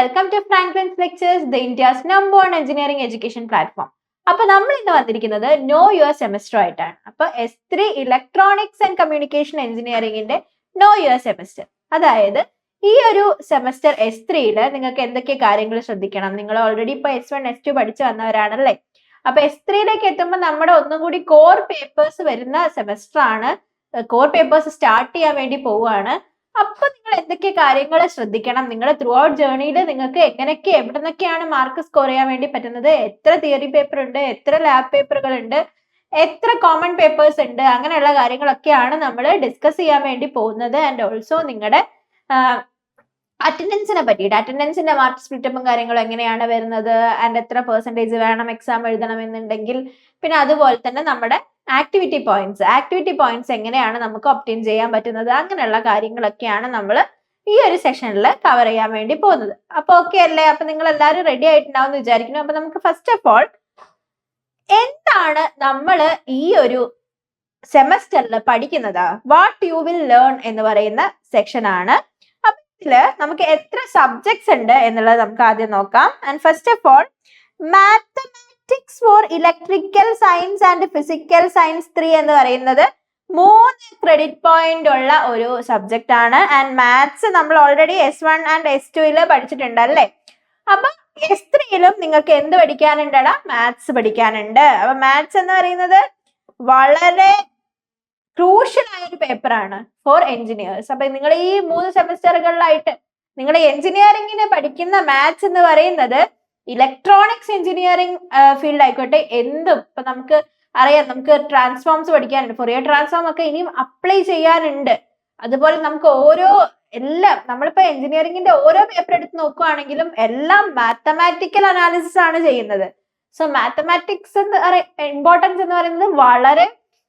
welcome to Franklin's Lectures, the India's #1 engineering education platform. അപ്പോൾ നമ്മൾ ഇന്ന് വന്നിരിക്കുന്നത് നോ യുവർ സെമസ്റ്റർ ആയിട്ടാണ്. അപ്പോൾ S3 ഇലക്ട്രോണിക്സ് ആൻഡ് കമ്മ്യൂണിക്കേഷൻ എഞ്ചിനീയറിംഗിന്റെ നോ യുവർ സെമസ്റ്റർ. അതായത് ഈ ഒരു സെമസ്റ്റർ S3 നിങ്ങൾക്ക് എന്തൊക്കെ കാര്യങ്ങൾ ശ്രദ്ധിക്കണം? നിങ്ങൾ ഓൾറെഡി ഇപ്പോൾ S1 S2 പഠിച്ചു വന്നവരാണല്ലേ. അപ്പോൾ S3 എത്തുമ്പോൾ നമ്മുടെ ഒന്നും കൂടി കോർ പേപ്പേഴ്സ് വരുന്ന സെമസ്റ്റർ ആണ്. കോർ പേപ്പേഴ്സ് സ്റ്റാർട്ട് ചെയ്യാൻ വേണ്ടി പോവുകയാണ്. അപ്പൊ നിങ്ങൾ എന്തൊക്കെ കാര്യങ്ങൾ ശ്രദ്ധിക്കണം? നിങ്ങൾ ത്രൂ ഔട്ട് ജേർണിയിൽ നിങ്ങൾക്ക് എങ്ങനെയൊക്കെ എവിടെ നിന്നൊക്കെയാണ് മാർക്ക് സ്കോർ ചെയ്യാൻ വേണ്ടി പറ്റുന്നത്? എത്ര തിയറി പേപ്പർ ഉണ്ട്, എത്ര ലാബ് പേപ്പറുകൾ ഉണ്ട്, എത്ര കോമൺ പേപ്പേഴ്സ് ഉണ്ട്, അങ്ങനെയുള്ള കാര്യങ്ങളൊക്കെയാണ് നമ്മൾ ഡിസ്കസ് ചെയ്യാൻ വേണ്ടി പോകുന്നത്. ആൻഡ് ഓൾസോ നിങ്ങളുടെ അറ്റൻഡൻസിനെ പറ്റിയിട്ട്, അറ്റൻഡൻസിന്റെ മാർക്ക് സ്പ്ലിറ്റപ്പും കാര്യങ്ങളും എങ്ങനെയാണ് വരുന്നത്, ആൻഡ് എത്ര പെർസെൻറ്റേജ് വേണം എക്സാം എഴുതണം എന്നുണ്ടെങ്കിൽ, പിന്നെ അതുപോലെ തന്നെ നമ്മുടെ ആക്ടിവിറ്റി പോയിന്റ്സ് എങ്ങനെയാണ് നമുക്ക് ഒബ്റ്റെയിൻ ചെയ്യാൻ പറ്റുന്നത്, അങ്ങനെയുള്ള കാര്യങ്ങളൊക്കെയാണ് നമ്മൾ ഈ ഒരു സെഷനിൽ കവർ ചെയ്യാൻ വേണ്ടി പോകുന്നത്. അപ്പൊ ഓക്കെ അല്ലേ? അപ്പൊ നിങ്ങൾ എല്ലാവരും റെഡി ആയിട്ടുണ്ടാവും എന്ന് വിചാരിക്കുന്നു. അപ്പൊ നമുക്ക് ഫസ്റ്റ് ഓഫ് ഓൾ എന്താണ് നമ്മൾ ഈ ഒരു സെമസ്റ്ററിൽ പഠിക്കുന്നത്, വാട്ട് യു വിൽ ലേൺ എന്ന് പറയുന്ന സെക്ഷൻ ആണ്. അപ്പൊ ഇതില് നമുക്ക് എത്ര സബ്ജക്ട്സ് ഉണ്ട് എന്നുള്ളത് നമുക്ക് ആദ്യം നോക്കാം. And first of all mathematics four electrical science and physical science 3 എന്ന് പറയുന്നത് 3 ക്രെഡിറ്റ് പോയിന്റ് ഉള്ള ഒരു സബ്ജക്റ്റ് ആണ്. ആൻഡ് മാത്സ് നമ്മൾ ഓൾറെഡി S1 ആൻഡ് S2 പഠിച്ചിട്ടുണ്ട് അല്ലേ. അപ്പൊ S3 നിങ്ങൾക്ക് എന്ത് പഠിക്കാനുണ്ടടാ? മാത്സ് പഠിക്കാനുണ്ട്. അപ്പൊ മാത്സ് എന്ന് പറയുന്നത് വളരെ ക്രൂഷ്യൽ ആയ ഒരു പേപ്പറാണ് ഫോർ എഞ്ചിനീയേഴ്സ്. അപ്പൊ നിങ്ങൾ ഈ 3 സെമസ്റ്ററുകളിലായിട്ട് നിങ്ങൾ എഞ്ചിനീയറിംഗിന് പഠിക്കുന്ന മാത്സ് എന്ന് പറയുന്നത് ഇലക്ട്രോണിക്സ് എഞ്ചിനീയറിംഗ് ഫീൽഡ് ആയിക്കോട്ടെ, എന്തും ഇപ്പൊ നമുക്ക് അറിയാം, നമുക്ക് ട്രാൻസ്ഫോംസ് പഠിക്കാനുണ്ട്, ഫൊറിയർ ട്രാൻസ്ഫോം ഒക്കെ ഇനിയും അപ്ലൈ ചെയ്യാനുണ്ട്. അതുപോലെ നമുക്ക് എല്ലാം നമ്മളിപ്പോ എഞ്ചിനീയറിംഗിന്റെ ഓരോ പേപ്പർ എടുത്ത് നോക്കുകയാണെങ്കിലും എല്ലാം മാത്തമാറ്റിക്കൽ അനാലിസിസ് ആണ് ചെയ്യുന്നത്. സോ മാത്തമാറ്റിക്സ് ഇമ്പോർട്ടൻസ് എന്ന് പറയുന്നത് വളരെ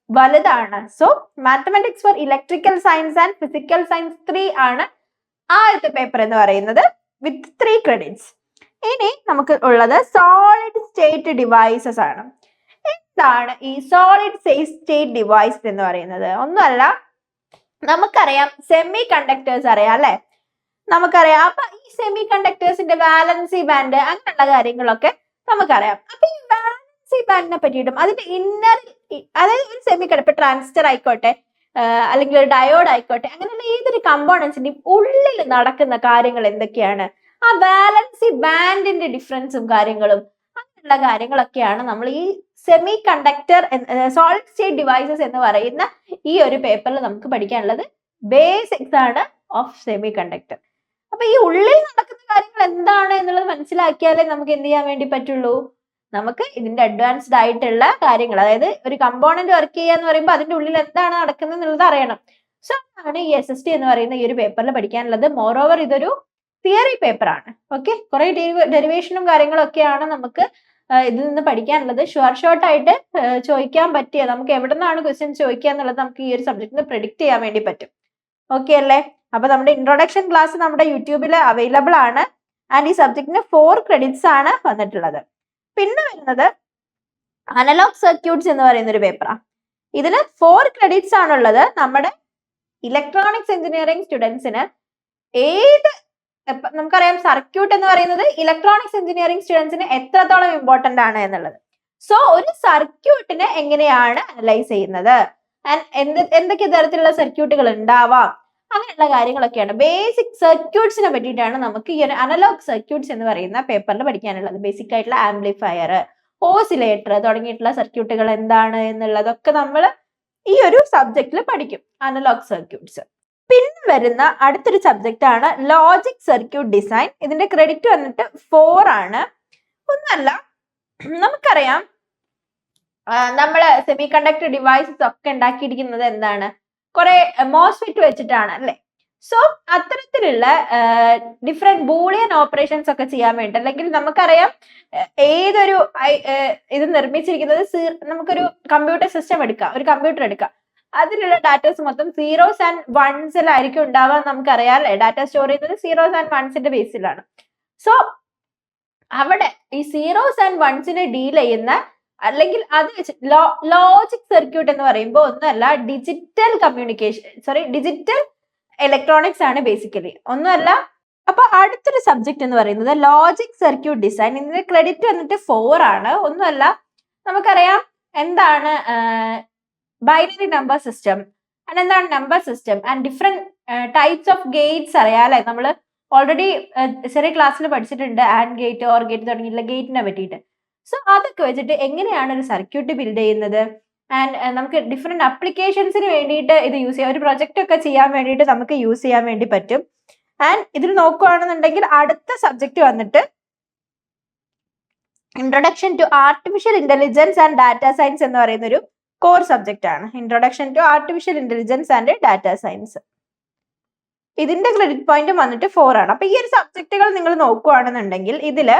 വലുതാണ്. So mathematics four electrical science and physical science 3 ആണ് ആദ്യത്തെ പേപ്പർ എന്ന് പറയുന്നത്, വിത്ത് 3 ക്രെഡിറ്റ്സ്. ഇനി നമുക്ക് ഉള്ളത് സോളിഡ് സ്റ്റേറ്റ് ഡിവൈസസ് ആണ്. എന്താണ് ഈ സോളിഡ് സ്റ്റേറ്റ് ഡിവൈസ് എന്ന് പറയുന്നത്? ഒന്നുമല്ല, നമുക്കറിയാം സെമി കണ്ടക്ടേഴ്സ് അറിയാം അല്ലെ, നമുക്കറിയാം. അപ്പൊ ഈ സെമി കണ്ടക്ടേഴ്സിന്റെ വാലൻസി ബാൻഡ് അങ്ങനെയുള്ള കാര്യങ്ങളൊക്കെ നമുക്കറിയാം. അപ്പൊ ഈ വാലൻസി ബാൻഡിനെ പറ്റിയിട്ടും അതിന്റെ ഇന്നർ, അതായത് ഒരു സെമി കണ്ടക്ടർ ട്രാൻസിസ്റ്റർ ആയിക്കോട്ടെ അല്ലെങ്കിൽ ഒരു ഡയോഡ് ആയിക്കോട്ടെ, അങ്ങനെയുള്ള ഏതൊരു കമ്പോണൻസിന്റെയും ഉള്ളിൽ നടക്കുന്ന കാര്യങ്ങൾ എന്തൊക്കെയാണ്, ആ വാലൻസി ബാൻഡിന്റെ ഡിഫറൻസും കാര്യങ്ങളും അങ്ങനെയുള്ള കാര്യങ്ങളൊക്കെയാണ് നമ്മൾ ഈ semi conductor solid state devices എന്ന് പറയുന്ന ഈ ഒരു പേപ്പറിൽ നമുക്ക് പഠിക്കാനുള്ളത്. ബേസിക്സ് ആണ് ഓഫ് സെമി കണ്ടക്ടർ. അപ്പൊ ഈ ഉള്ളിൽ നടക്കുന്ന കാര്യങ്ങൾ എന്താണ് എന്നുള്ളത് മനസ്സിലാക്കിയാലേ നമുക്ക് എന്ത് ചെയ്യാൻ വേണ്ടി പറ്റുള്ളൂ, നമുക്ക് ഇതിന്റെ അഡ്വാൻസ്ഡ് ആയിട്ടുള്ള കാര്യങ്ങൾ, അതായത് ഒരു കമ്പോണന്റ് വർക്ക് ചെയ്യുക എന്ന് പറയുമ്പോൾ അതിന്റെ ഉള്ളിൽ എന്താണ് നടക്കുന്നത് എന്നുള്ളത് അറിയണം. സോ ആണ് ഈ SST എന്ന് പറയുന്ന ഈ ഒരു പേപ്പറിൽ പഠിക്കാനുള്ളത്. മോർ ഓവർ ഇതൊരു തിയറി പേപ്പർ ആണ്. ഓക്കെ, കുറെ ഡെറിവേഷനും കാര്യങ്ങളും ഒക്കെയാണ് നമുക്ക് ഇതിൽ നിന്ന് പഠിക്കാനുള്ളത്. ഷോർട്ട് ആയിട്ട് ചോദിക്കാൻ പറ്റിയ, നമുക്ക് എവിടെ നിന്നാണ് ക്വസ്റ്റ്യൻ ചോദിക്കുക എന്നുള്ളത് നമുക്ക് ഈ ഒരു സബ്ജക്റ്റിന് പ്രെഡിക്റ്റ് ചെയ്യാൻ വേണ്ടി പറ്റും. ഓക്കെ അല്ലേ? അപ്പൊ നമ്മുടെ ഇൻട്രൊഡക്ഷൻ ക്ലാസ് നമ്മുടെ യൂട്യൂബിൽ അവൈലബിൾ ആണ്. ആൻഡ് ഈ സബ്ജക്റ്റിന് 4 ക്രെഡിറ്റ്സ് ആണ് വന്നിട്ടുള്ളത്. പിന്നെ വരുന്നത് അനലോഗ് സർക്യൂട്ട്സ് എന്ന് പറയുന്ന ഒരു പേപ്പറാണ്. ഇതിന് 4 ക്രെഡിറ്റ്സ് ആണുള്ളത്. നമ്മുടെ ഇലക്ട്രോണിക്സ് എഞ്ചിനീയറിംഗ് സ്റ്റുഡൻസിന് നമുക്കറിയാം സർക്യൂട്ട് എന്ന് പറയുന്നത് ഇലക്ട്രോണിക്സ് എഞ്ചിനീയറിംഗ് സ്റ്റുഡൻസിന് എത്രത്തോളം ഇമ്പോർട്ടന്റ് ആണ് എന്നുള്ളത്. സോ ഒരു സർക്യൂട്ടിനെ എങ്ങനെയാണ് അനലൈസ് ചെയ്യുന്നത്, എന്തൊക്കെ തരത്തിലുള്ള സർക്യൂട്ടുകൾ ഉണ്ടാവാം, അങ്ങനെയുള്ള കാര്യങ്ങളൊക്കെയാണ്. ബേസിക് സർക്യൂട്ട്സിനെ പറ്റിയിട്ടാണ് നമുക്ക് ഈ ഒരു അനലോഗ് സർക്യൂട്ട്സ് എന്ന് പറയുന്ന പേപ്പറിൽ പഠിക്കാനുള്ളത്. ബേസിക് ആയിട്ടുള്ള ആംപ്ലിഫയർ, ഓസിലേറ്റർ തുടങ്ങിയിട്ടുള്ള സർക്യൂട്ടുകൾ എന്താണ് എന്നുള്ളതൊക്കെ നമ്മൾ ഈ ഒരു സബ്ജക്റ്റിൽ പഠിക്കും, അനലോഗ് സർക്യൂട്ട്സ്. പിന്നെ വരുന്ന അടുത്തൊരു സബ്ജക്റ്റ് ആണ് ലോജിക് സർക്യൂട്ട് ഡിസൈൻ. ഇതിന്റെ ക്രെഡിറ്റ് വന്നിട്ട് 4 ആണ്. ഒന്നല്ല, നമുക്കറിയാം നമ്മള് സെമി കണ്ടക്ടർ ഡിവൈസസ് ഒക്കെ ഉണ്ടാക്കിയിരിക്കുന്നത് എന്താണ്, കുറെ മോസ്ഫെറ്റ് വെച്ചിട്ടാണ് അല്ലെ. സോ അത്തരത്തിലുള്ള ഡിഫറെന്റ് ബൂളിയൻ ഓപ്പറേഷൻസ് ഒക്കെ ചെയ്യാൻ വേണ്ടി, അല്ലെങ്കിൽ നമുക്കറിയാം ഏതൊരു ഇത് നിർമ്മിച്ചിരിക്കുന്നത്, നമുക്കൊരു കമ്പ്യൂട്ടർ സിസ്റ്റം എടുക്കാം, ഒരു കമ്പ്യൂട്ടർ എടുക്കാം, അതിലുള്ള ഡാറ്റാസ് മൊത്തം 0s and 1s ഉണ്ടാവാൻ നമുക്കറിയാം അല്ലെ. ഡാറ്റ സ്റ്റോർ ചെയ്യുന്നത് 0s and 1s ബേസിലാണ്. സോ അവിടെ ഈ 0s and 1s ഡീൽ ചെയ്യുന്ന, അല്ലെങ്കിൽ അത് ലോജിക് സർക്യൂട്ട് എന്ന് പറയുമ്പോൾ ഒന്നുമല്ല, ഡിജിറ്റൽ ഇലക്ട്രോണിക്സ് ആണ് ബേസിക്കലി. ഒന്നുമല്ല, അപ്പൊ അടുത്തൊരു സബ്ജക്ട് എന്ന് പറയുന്നത് ലോജിക് സർക്യൂട്ട് ഡിസൈൻ. ഇതിന്റെ ക്രെഡിറ്റ് വന്നിട്ട് 4 ആണ്. ഒന്നുമല്ല, നമുക്കറിയാം എന്താണ് ബൈനറി നമ്പർ സിസ്റ്റം ആൻഡ് എന്താണ് number system and different types of gates അറിയാലേ. നമ്മൾ ഓൾറെഡി ചെറിയ ക്ലാസ്സിൽ പഠിച്ചിട്ടുണ്ട് ആൻഡ് ഗേറ്റ്, ഓർ ഗേറ്റ് തുടങ്ങിയിട്ടുള്ള ഗേറ്റിനെ പറ്റിയിട്ട്. സോ അതൊക്കെ വെച്ചിട്ട് എങ്ങനെയാണ് ഒരു സർക്യൂട്ട് ബിൽഡ് ചെയ്യുന്നത് ആൻഡ് നമുക്ക് ഡിഫറെന്റ് അപ്ലിക്കേഷൻസിന് വേണ്ടിയിട്ട് ഇത് യൂസ് ചെയ്യാം. ഒരു പ്രൊജക്റ്റ് ഒക്കെ ചെയ്യാൻ വേണ്ടിയിട്ട് നമുക്ക് യൂസ് ചെയ്യാൻ വേണ്ടി പറ്റും. ആൻഡ് ഇതിൽ നോക്കുകയാണെന്നുണ്ടെങ്കിൽ അടുത്ത സബ്ജക്ട് വന്നിട്ട് introduction to artificial intelligence and data science എന്ന് പറയുന്ന ഒരു കോർ സബ്ജക്റ്റ് ആണ്. Introduction to artificial intelligence and data science. ഇതിന്റെ ക്രെഡിറ്റ് പോയിന്റ് വന്നിട്ട് 4 ആണ്. അപ്പൊ ഈ ഒരു സബ്ജക്റ്റുകൾ നിങ്ങൾ നോക്കുകയാണെന്നുണ്ടെങ്കിൽ ഇതില്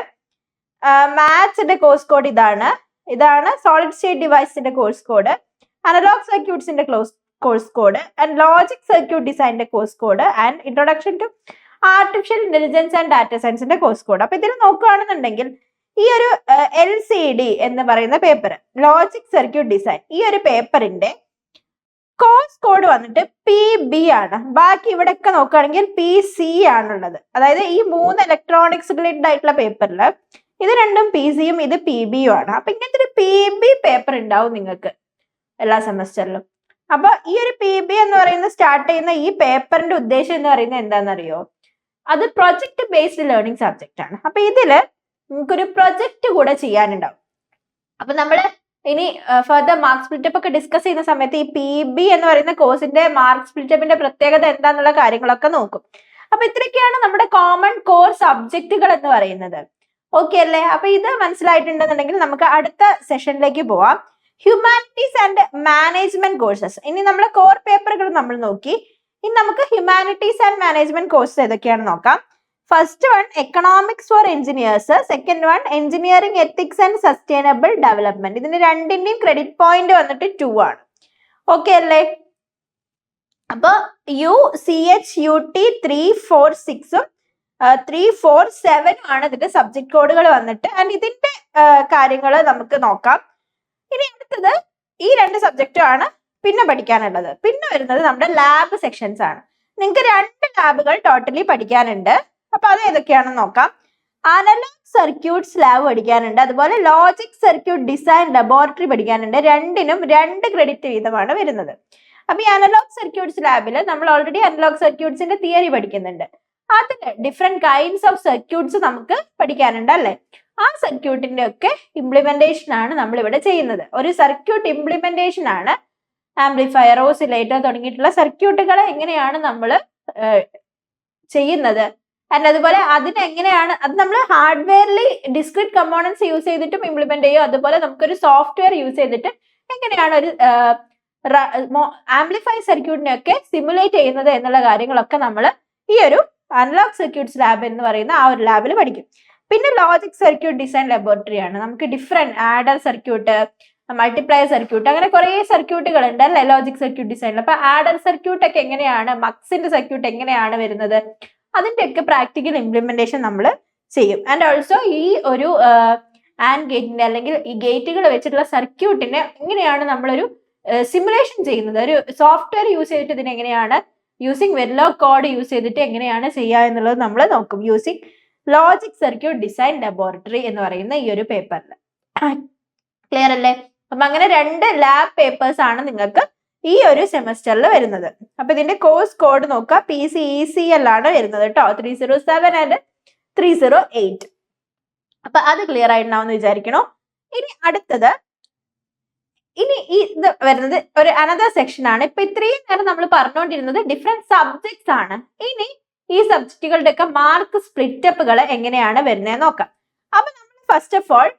മാത്സിന്റെ കോഴ്സ് കോഡ് ഇതാണ് സോളിഡ് സ്റ്റേറ്റ് ഡിവൈസിന്റെ കോഴ്സ് കോഡ്, അനലോഗ് സർക്യൂട്ട്സിന്റെ course code and logic circuit ഡിസൈനിന്റെ course code and introduction to artificial intelligence and data സയൻസിന്റെ കോഴ്സ് കോഡ്. അപ്പൊ ഇതിൽ നോക്കുകയാണെന്നുണ്ടെങ്കിൽ ഈ ഒരു LCD എന്ന് പറയുന്ന പേപ്പർ, ലോജിക് സർക്യൂട്ട് ഡിസൈൻ, ഈ ഒരു പേപ്പറിന്റെ കോഴ്സ് കോഡ് വന്നിട്ട് PB ആണ്. ബാക്കി ഇവിടെ ഒക്കെ നോക്കുകയാണെങ്കിൽ PC ആണുള്ളത്. അതായത് ഈ 3 ഇലക്ട്രോണിക്സ് ഗ്ലിഡ് ആയിട്ടുള്ള പേപ്പറിൽ ഇത് രണ്ടും PC-യും ഇത് PB-യും ആണ്. അപ്പൊ ഇങ്ങനത്തെ ഒരു PB പേപ്പർ ഉണ്ടാവും നിങ്ങൾക്ക് എല്ലാ സെമസ്റ്ററിലും. അപ്പൊ ഈ ഒരു PB എന്ന് പറയുന്നത് സ്റ്റാർട്ട് ചെയ്യുന്ന ഈ പേപ്പറിന്റെ ഉദ്ദേശം എന്ന് പറയുന്നത് എന്താണെന്നറിയോ? അത് പ്രൊജക്ട് ബേസ്ഡ് ലേണിംഗ് സബ്ജക്റ്റ് ആണ്. അപ്പൊ ഇതില് നമുക്കൊരു പ്രൊജക്ട് കൂടെ ചെയ്യാനുണ്ടാവും. അപ്പൊ നമ്മള് ഇനി ഫർദർ മാർക്ക് സ്പ്ലിറ്റപ്പ് ഒക്കെ ഡിസ്കസ് ചെയ്യുന്ന സമയത്ത് ഈ PB എന്ന് പറയുന്ന കോഴ്സിന്റെ മാർക്ക് സ്പ്ലിറ്റപ്പിന്റെ പ്രത്യേകത എന്താന്നുള്ള കാര്യങ്ങളൊക്കെ നോക്കും. അപ്പൊ ഇത്രയൊക്കെയാണ് നമ്മുടെ കോമൺ കോർ സബ്ജക്റ്റുകൾ എന്ന് പറയുന്നത്. ഓക്കെ അല്ലേ? അപ്പൊ ഇത് മനസ്സിലായിട്ടുണ്ടെന്നുണ്ടെങ്കിൽ നമുക്ക് അടുത്ത സെഷനിലേക്ക് പോവാം. Humanities and management courses. ഇനി നമ്മളെ കോർ പേപ്പറുകൾ നമ്മൾ നോക്കി. ഇനി നമുക്ക് ഹ്യൂമാനിറ്റീസ് ആൻഡ് മാനേജ്മെന്റ് കോഴ്സസ് ഏതൊക്കെയാണെന്ന് നോക്കാം. First one economics four engineers, second one engineering ethics and sustainable development. ഇതിന് രണ്ടിന്റെയും ക്രെഡിറ്റ് പോയിന്റ് വന്നിട്ട് 2 ആണ്. ഓക്കെ അല്ലേ? അപ്പൊ UCHUT 346ഉം 347 ആണ് ഇതിന്റെ സബ്ജക്ട് കോഡുകൾ വന്നിട്ട്. ആൻഡ് ഇതിന്റെ കാര്യങ്ങൾ നമുക്ക് നോക്കാം. ഇനി അടുത്തത് ഈ 2 സബ്ജക്റ്റും ആണ് പിന്നെ പഠിക്കാനുള്ളത്. പിന്നെ വരുന്നത് നമ്മുടെ ലാബ് സെക്ഷൻസ് ആണ്. നിങ്ങൾക്ക് 2 ലാബുകൾ ടോട്ടലി പഠിക്കാനുണ്ട്. അപ്പൊ അത് ഏതൊക്കെയാണെന്ന് നോക്കാം. അനലോഗ് സർക്യൂട്ട്സ് ലാബ് പഠിക്കാനുണ്ട്, അതുപോലെ ലോജിക് സർക്യൂട്ട് ഡിസൈൻ ലബോറട്ടറി പഠിക്കാനുണ്ട്. രണ്ടിനും 2 ക്രെഡിറ്റ് വീതമാണ് വരുന്നത്. അപ്പൊ ഈ അനലോഗ് സർക്യൂട്ട്സ് ലാബിൽ നമ്മൾ ഓൾറെഡി അനലോഗ് സർക്യൂട്ട്സിന്റെ തിയറി പഠിക്കുന്നുണ്ട്. അതിൽ ഡിഫറെന്റ് കൈൻഡ്സ് ഓഫ് സർക്യൂട്ട്സ് നമുക്ക് പഠിക്കാനുണ്ട് അല്ലെ? ആ സർക്യൂട്ടിന്റെ ഒക്കെ ഇംപ്ലിമെന്റേഷൻ ആണ് നമ്മൾ ഇവിടെ ചെയ്യുന്നത്. ഒരു സർക്യൂട്ട് ഇംപ്ലിമെന്റേഷൻ ആണ് ആംപ്ലിഫയർ, ഓസിലേറ്റർ തുടങ്ങിയിട്ടുള്ള സർക്യൂട്ടുകളെ എങ്ങനെയാണ് നമ്മൾ ചെയ്യുന്നത്. ആൻഡ് അതുപോലെ അതിനെങ്ങനെയാണ് അത് നമ്മൾ ഹാർഡ്വെയറിൽ ഡിസ്ക്രീറ്റ് കമ്പോണൻസ് യൂസ് ചെയ്തിട്ടും ഇംപ്ലിമെന്റ് ചെയ്യും. അതുപോലെ നമുക്കൊരു സോഫ്റ്റ്വെയർ യൂസ് ചെയ്തിട്ട് എങ്ങനെയാണ് ഒരു ആംപ്ലിഫൈ സർക്യൂട്ടിനെ ഒക്കെ സിമുലേറ്റ് ചെയ്യുന്നത് എന്നുള്ള കാര്യങ്ങളൊക്കെ നമ്മൾ ഈ ഒരു അനലോഗ് സർക്യൂട്ട്സ് ലാബ് എന്ന് പറയുന്ന ആ ഒരു ലാബിൽ പഠിക്കും. പിന്നെ ലോജിക് സർക്യൂട്ട് ഡിസൈൻ ലബോറട്ടറി ആണ്. നമുക്ക് different adder circuit, multiplier circuit, അങ്ങനെ കുറെ സർക്യൂട്ടുകൾ ഉണ്ട് അല്ലെ ലോജിക് സർക്യൂട്ട് ഡിസൈനിൽ. അപ്പൊ ആഡർ സർക്യൂട്ട് ഒക്കെ എങ്ങനെയാണ്, മക്സിന്റെ സർക്യൂട്ട് എങ്ങനെയാണ് വരുന്നത്, അതിന്റെ ഒക്കെ പ്രാക്ടിക്കൽ ഇംപ്ലിമെന്റേഷൻ നമ്മൾ ചെയ്യും. ആൻഡ് ഓൾസോ ഈ ഒരു ആൻഡ് ഗേറ്റിന്റെ അല്ലെങ്കിൽ ഈ ഗേറ്റുകൾ വെച്ചിട്ടുള്ള സർക്യൂട്ടിനെ എങ്ങനെയാണ് നമ്മളൊരു സിമുലേഷൻ ചെയ്യുന്നത്, ഒരു സോഫ്റ്റ്വെയർ യൂസ് ചെയ്തിട്ട് ഇതിനെ എങ്ങനെയാണ് യൂസിങ് വെർലോഗ് കോഡ് യൂസ് ചെയ്തിട്ട് എങ്ങനെയാണ് ചെയ്യുക എന്നുള്ളത് നമ്മൾ നോക്കും using logic circuit design laboratory എന്ന് പറയുന്ന ഈ ഒരു പേപ്പറിൽ. ക്ലിയർ അല്ലേ? അപ്പൊ അങ്ങനെ 2 ലാബ് പേപ്പേഴ്സ് ആണ് നിങ്ങൾക്ക് ഈ ഒരു സെമസ്റ്ററിൽ വരുന്നത്. അപ്പൊ ഇതിന്റെ കോഴ്സ് കോഡ് നോക്കുക. PCECL ആണ് വരുന്നത് കേട്ടോ, 307 ആൻഡ് 308. അപ്പൊ അത് ക്ലിയർ ആയിട്ടുണ്ടാവും വിചാരിക്കണോ. ഇനി അടുത്തത് ഇത് വരുന്നത് ഒരു അനദർ സെക്ഷൻ ആണ്. ഇപ്പൊ ഇത്രയും നേരം നമ്മൾ പറഞ്ഞുകൊണ്ടിരുന്നത് ഡിഫറെന്റ് സബ്ജക്ട്സ് ആണ്. ഇനി ഈ സബ്ജക്റ്റുകളുടെ ഒക്കെ മാർക്ക് സ്പ്ലിറ്റപ്പുകൾ എങ്ങനെയാണ് വരുന്നത് നോക്കാം. അപ്പൊ നമ്മൾ first of all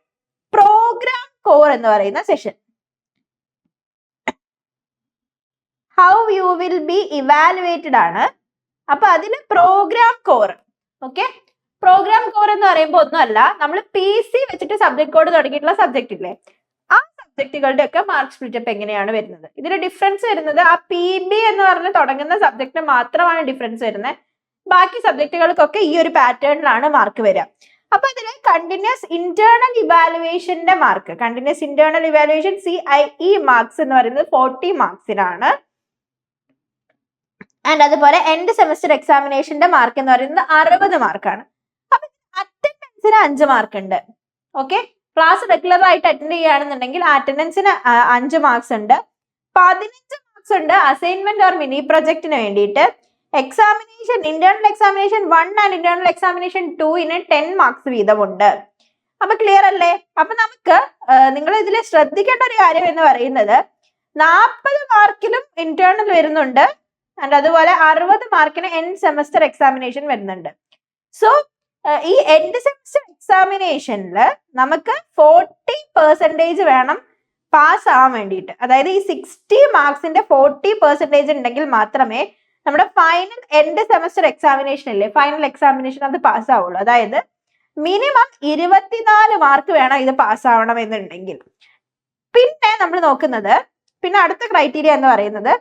program core എന്ന് പറയുന്ന session, how you will be evaluated ആണ്. അപ്പൊ അതിന് program core. Okay, program core എന്ന് പറയുമ്പോൾ ഒന്നുമല്ല, നമ്മൾ PC വെച്ചിട്ട് സബ്ജക്ട് കോഡ് തുടങ്ങിയിട്ടുള്ള സബ്ജക്ട് ഇല്ലേ, ആ സബ്ജക്റ്റുകളുടെ ഒക്കെ മാർക്ക് സ്പ്ലിറ്റപ്പ് എങ്ങനെയാണ് വരുന്നത്. ഇതിന് ഡിഫറൻസ് വരുന്നത് ആ PB എന്ന് പറഞ്ഞ് തുടങ്ങുന്ന സബ്ജക്റ്റിന് മാത്രമാണ് ഡിഫറൻസ് വരുന്നത്. ബാക്കി സബ്ജക്റ്റുകൾക്കൊക്കെ ഈ ഒരു പാറ്റേണിലാണ് മാർക്ക് വരിക. അപ്പൊ അതിന് കണ്ടിന്യൂസ് ഇന്റേണൽ ഇവാലുവേഷന്റെ mark, continuous internal evaluation CIE marks എന്ന് പറയുന്നത് 40 മാർക്സിനാണ്. ആൻഡ് അതുപോലെ എൻഡ് സെമസ്റ്റർ എക്സാമിനേഷന്റെ മാർക്ക് എന്ന് പറയുന്നത് 60 മാർക്കാണ്. അപ്പൊ അറ്റൻഡൻസിന് 5 മാർക്ക് ഉണ്ട്. ഓക്കെ, ക്ലാസ് റെഗുലർ ആയിട്ട് അറ്റൻഡ് ചെയ്യുകയാണെന്നുണ്ടെങ്കിൽ അറ്റൻഡൻസിന് 5 മാർക്സ് ഉണ്ട്. 15 മാർക്സ് ഉണ്ട് അസൈൻമെന്റ് ഓർ മിനി പ്രൊജക്ടിന് വേണ്ടിയിട്ട്. Examination internal examination 1 and internal examination 2 10 marks വീതമുണ്ട്. അപ്പൊ ക്ലിയർ അല്ലേ? അപ്പൊ നമുക്ക് നിങ്ങൾ ഇതിൽ ശ്രദ്ധിക്കേണ്ട ഒരു കാര്യം എന്ന് പറയുന്നത് 40 മാർക്കിലും ഇന്റേണൽ വരുന്നുണ്ട് ആൻഡ് അതുപോലെ 60 മാർക്കിന് എൻഡ് സെമസ്റ്റർ എക്സാമിനേഷൻ വരുന്നുണ്ട്. സോ ഈ എൻഡ് സെമസ്റ്റർ എക്സാമിനേഷനിൽ നമുക്ക് 40% വേണം പാസ് ആവാൻ വേണ്ടിയിട്ട്. അതായത് ഈ 60 മാർക്സിന്റെ 40% ഉണ്ടെങ്കിൽ മാത്രമേ നമ്മുടെ ഫൈനൽ എൻഡ് സെമസ്റ്റർ എക്സാമിനേഷൻ അല്ലേ, ഫൈനൽ എക്സാമിനേഷൻ അത് പാസ് ആവുള്ളൂ. അതായത് മിനിമം 24 മാർക്ക് വേണം ഇത് പാസ് ആവണം എന്നുണ്ടെങ്കിൽ. പിന്നെ നമ്മൾ നോക്കുന്നത്, പിന്നെ അടുത്ത ക്രൈറ്റീരിയ എന്ന് പറയുന്നത്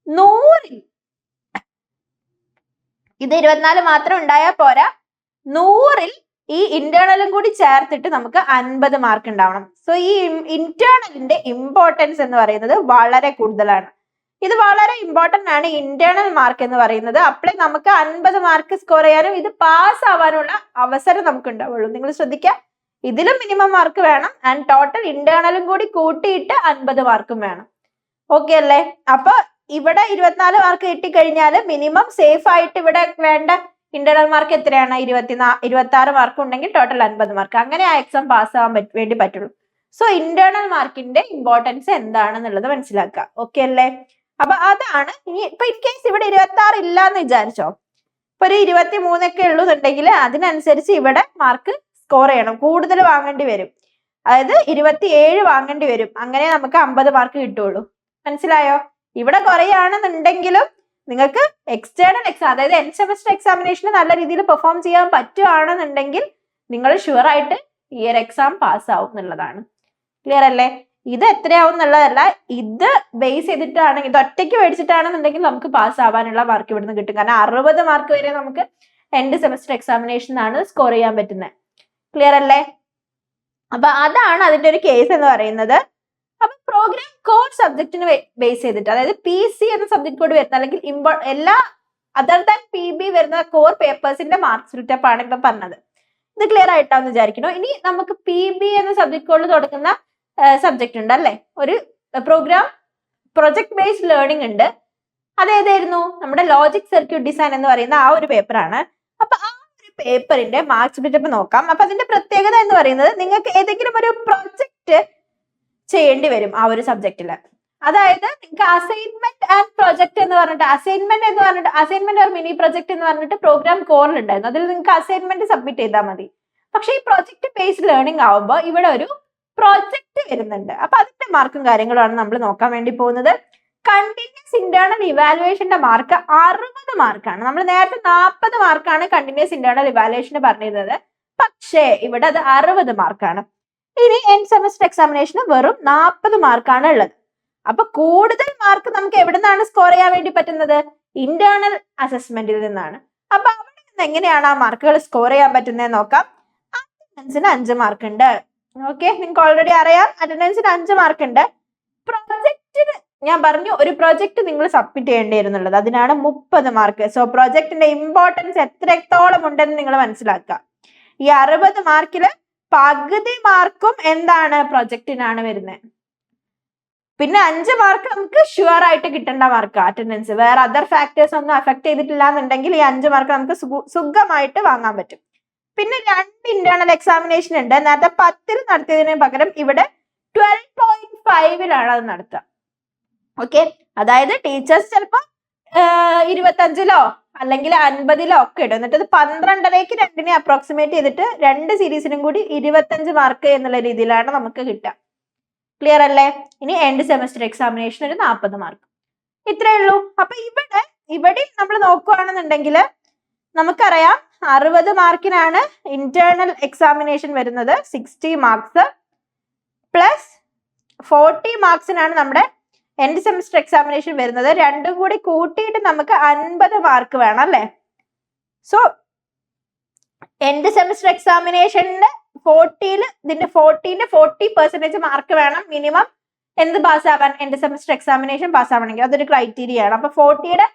100ൽ ഇത് 24 മാത്രം ഉണ്ടായാൽ പോരാ, 100ൽ ഈ ഇന്റേണലും കൂടി ചേർത്തിട്ട് നമുക്ക് 50 മാർക്ക് ഉണ്ടാവണം. സോ ഈ ഇന്റേണലിന്റെ ഇമ്പോർട്ടൻസ് എന്ന് പറയുന്നത് വളരെ കൂടുതലാണ്. ഇത് വളരെ ഇമ്പോർട്ടന്റ് ആണ്, ഇന്റേണൽ മാർക്ക് എന്ന് പറയുന്നത്. അപ്പോഴേ നമുക്ക് 50 മാർക്ക് സ്കോർ ചെയ്യാനും ഇത് പാസ് ആവാനുള്ള അവസരം നമുക്ക് ഉണ്ടാവുള്ളൂ. നിങ്ങൾ ശ്രദ്ധിക്കുക, ഇതിലും മിനിമം മാർക്ക് വേണം ആൻഡ് ടോട്ടൽ ഇന്റേണലും കൂടി കൂട്ടിയിട്ട് 50 മാർക്കും വേണം. ഓക്കെ അല്ലേ? അപ്പൊ ഇവിടെ 24 മാർക്ക് കിട്ടിക്കഴിഞ്ഞാൽ മിനിമം സേഫ് ആയിട്ട് ഇവിടെ വേണ്ട ഇന്റേണൽ മാർക്ക് എത്രയാണ്? 26 മാർക്ക് ഉണ്ടെങ്കിൽ ടോട്ടൽ 50 മാർക്ക്. അങ്ങനെ ആ എക്സാം പാസ് ആവാൻ വേണ്ടി പറ്റുള്ളൂ. സോ ഇന്റേണൽ മാർക്കിന്റെ ഇമ്പോർട്ടൻസ് എന്താണെന്നുള്ളത് മനസ്സിലാക്കുക. ഓക്കെ അല്ലേ? അപ്പൊ അതാണ്. ഇനി ഇപ്പൊ ഇൻ കേസ് ഇവിടെ 26 ഇല്ല എന്ന് വിചാരിച്ചോ, ഇപ്പൊ ഒരു 23 ഒക്കെ ഉള്ളൂന്നുണ്ടെങ്കിൽ അതിനനുസരിച്ച് ഇവിടെ മാർക്ക് സ്കോർ ചെയ്യണം, കൂടുതൽ വാങ്ങേണ്ടി വരും. അതായത് 27 വാങ്ങേണ്ടി വരും. അങ്ങനെ നമുക്ക് 50 മാർക്ക് കിട്ടുള്ളൂ. മനസ്സിലായോ? ഇവിടെ കുറയാണെന്നുണ്ടെങ്കിലും നിങ്ങൾക്ക് എക്സ്റ്റേണൽ എക്സാം, അതായത് എൻഡ് സെമസ്റ്റർ എക്സാമിനേഷന് നല്ല രീതിയിൽ പെർഫോം ചെയ്യാൻ പറ്റുവാണെന്നുണ്ടെങ്കിൽ നിങ്ങൾ ഷുവർ ആയിട്ട് ഈ ഒരു എക്സാം പാസ് ആവും എന്നുള്ളതാണ്. ക്ലിയർ അല്ലേ? ഇത് എത്രയാവും എന്നുള്ളതല്ല, ഇത് ബേസ് ചെയ്തിട്ടാണെങ്കിൽ, ഇത് ഒറ്റയ്ക്ക് മേടിച്ചിട്ടാണെന്നുണ്ടെങ്കിൽ നമുക്ക് പാസ് ആവാനുള്ള മാർക്ക് ഇവിടുന്ന് കിട്ടും. കാരണം 60 മാർക്ക് വരെ നമുക്ക് എൻഡ് സെമസ്റ്റർ എക്സാമിനേഷനാണ് സ്കോർ ചെയ്യാൻ പറ്റുന്നത്. ക്ലിയർ അല്ലേ? അപ്പൊ അതാണ് അതിന്റെ ഒരു കേസ് എന്ന് പറയുന്നത്. അപ്പൊ പ്രോഗ്രാം കോഡ് സബ്ജക്റ്റിന് ബേസ് ചെയ്തിട്ട്, അതായത് PC എന്ന സബ്ജക്ട് കോഡ് വരുന്ന അല്ലെങ്കിൽ എല്ലാ അതർ ദാൻ PB വരുന്ന കോർ പേപ്പേഴ്സിന്റെ മാർക്ക് സ്പ്ലിറ്റപ്പ് ആണ് ഇപ്പൊ പറഞ്ഞത്. ഇത് ക്ലിയർ ആയിട്ടാന്ന് വിചാരിക്കുന്നു. ഇനി നമുക്ക് PB എന്ന സബ്ജക്ട് കോഡിൽ തുടങ്ങുന്ന സബ്ജക്ട് ഉണ്ട് അല്ലെ, ഒരു പ്രോഗ്രാം പ്രൊജക്ട് ബേസ്ഡ് ലേണിംഗ് ഉണ്ട്. അതേതായിരുന്നു? നമ്മുടെ ലോജിക് സർക്യൂട്ട് ഡിസൈൻ എന്ന് പറയുന്ന ആ ഒരു പേപ്പറാണ്. അപ്പൊ ആ ഒരു പേപ്പറിന്റെ മാർക്ക് സ്പ്ലിറ്റപ്പ് നോക്കാം. അപ്പൊ അതിന്റെ പ്രത്യേകത എന്ന് പറയുന്നത്, നിങ്ങൾക്ക് ഏതെങ്കിലും ഒരു പ്രൊജക്ട് ചെയ്യേണ്ടി വരും ആ ഒരു സബ്ജക്റ്റില്. അതായത് നിങ്ങൾക്ക് അസൈൻമെന്റ് ആൻഡ് പ്രൊജക്ട് എന്ന് പറഞ്ഞിട്ട്, അസൈൻമെന്റ് ഓർ മിനി പ്രൊജക്ട് എന്ന് പറഞ്ഞിട്ട് പ്രോഗ്രാം കോറിൽ ഉണ്ടായിരുന്നു. അതിൽ നിങ്ങൾക്ക് അസൈൻമെന്റ് സബ്മിറ്റ് ചെയ്താൽ മതി. പക്ഷെ ഈ പ്രൊജക്ട് ബേസ്ഡ് ലേണിംഗ് ആവുമ്പോൾ ഇവിടെ ഒരു പ്രൊജക്ട് വരുന്നുണ്ട്. അപ്പൊ അതിന്റെ മാർക്കും കാര്യങ്ങളുമാണ് നമ്മൾ നോക്കാൻ വേണ്ടി പോകുന്നത്. കണ്ടിന്യൂസ് ഇന്റേണൽ ഇവാലുവേഷന്റെ മാർക്ക് 60 മാർക്കാണ്. നമ്മൾ നേരത്തെ 40 മാർക്കാണ് കണ്ടിന്യൂസ് ഇന്റേണൽ ഇവാലുവേഷന് പറഞ്ഞിരുന്നത്, പക്ഷേ ഇവിടെ അത് 60 മാർക്കാണ്. ഇനി എൻഡ് സെമസ്റ്റർ എക്സാമിനേഷന് വെറും 40 മാർക്കാണ് ഉള്ളത്. അപ്പൊ കൂടുതൽ മാർക്ക് നമുക്ക് എവിടെ നിന്നാണ് സ്കോർ ചെയ്യാൻ വേണ്ടി പറ്റുന്നത്? ഇന്റേണൽ അസസ്മെന്റിൽ നിന്നാണ്. അപ്പൊ അവിടെ നിന്ന് എങ്ങനെയാണ് ആ മാർക്കുകൾ സ്കോർ ചെയ്യാൻ പറ്റുന്നത് നോക്കാം. അറ്റൻഡൻസിന് 5 മാർക്ക് ഉണ്ട്. ഓക്കെ, നിങ്ങൾക്ക് ഓൾറെഡി അറിയാം അറ്റൻഡൻസിന് 5 മാർക്ക് ഉണ്ട്. പ്രൊജക്റ്റിന് ഞാൻ പറഞ്ഞു, ഒരു പ്രൊജക്ട് നിങ്ങൾ സബ്മിറ്റ് ചെയ്യേണ്ടി വരുന്നുള്ളത്, അതിനാണ് 30 മാർക്ക്. സോ പ്രൊജക്ടിന്റെ ഇമ്പോർട്ടൻസ് എത്രത്തോളം ഉണ്ടെന്ന് നിങ്ങൾ മനസ്സിലാക്കുക. ഈ 60 മാർക്കില് പകുതി മാർക്കും എന്താണ്? പ്രൊജക്റ്റിനാണ് വരുന്നത്. പിന്നെ 5 മാർക്ക് നമുക്ക് ഷുവർ ആയിട്ട് കിട്ടേണ്ട മാർക്ക് അറ്റൻഡൻസ്. വേറെ അതർ ഫാക്ടേഴ്സ് ഒന്നും അഫക്ട് ചെയ്തിട്ടില്ല എന്നുണ്ടെങ്കിൽ ഈ 5 മാർക്ക് നമുക്ക് സുഖമായിട്ട് വാങ്ങാൻ പറ്റും. പിന്നെ 2 ഇന്റേണൽ എക്സാമിനേഷൻ ഉണ്ട്. നേരത്തെ 10ൽ നടത്തിയതിന് പകരം ഇവിടെ 12.5ലാണ് അത് നടത്തുക. ഓക്കെ, അതായത് ടീച്ചേഴ്സ് ചിലപ്പോൾ 25ലോ അല്ലെങ്കിൽ 50ലോ ഒക്കെ ഇടും. എന്നിട്ട് അത് 12ലേക്ക് 2നെ അപ്രോക്സിമേറ്റ് ചെയ്തിട്ട് 2 സീരീസിനും കൂടി 25 മാർക്ക് എന്നുള്ള രീതിയിലാണ് നമുക്ക് കിട്ടുക. ക്ലിയർ അല്ലേ? ഇനി എൻഡ് സെമസ്റ്റർ എക്സാമിനേഷൻ ഒരു 40 മാർക്ക്. ഇത്രയേ ഉള്ളൂ. അപ്പൊ ഇവിടെ നമ്മൾ നോക്കുകയാണെന്നുണ്ടെങ്കിൽ നമുക്കറിയാം 60 മാർക്കിനാണ് ഇന്റേണൽ എക്സാമിനേഷൻ വരുന്നത്, 60 മാർക്സ് പ്ലസ് 40 മാർക്സിനാണ് നമ്മുടെ എൻഡ് സെമസ്റ്റർ എക്സാമിനേഷൻ വരുന്നത്. രണ്ടും കൂടി കൂട്ടിയിട്ട് നമുക്ക് 50 മാർക്ക് വേണം അല്ലേ? സോ എൻഡ് സെമസ്റ്റർ എക്സാമിനേഷന്റെ 40% മാർക്ക് വേണം മിനിമം എന്ത് പാസ്സാവാൻ, എൻഡ് സെമസ്റ്റർ എക്സാമിനേഷൻ പാസ്സാവണമെങ്കിൽ. അതൊരു ക്രൈറ്റീരിയ ആണ്. അപ്പൊ 40യുടെ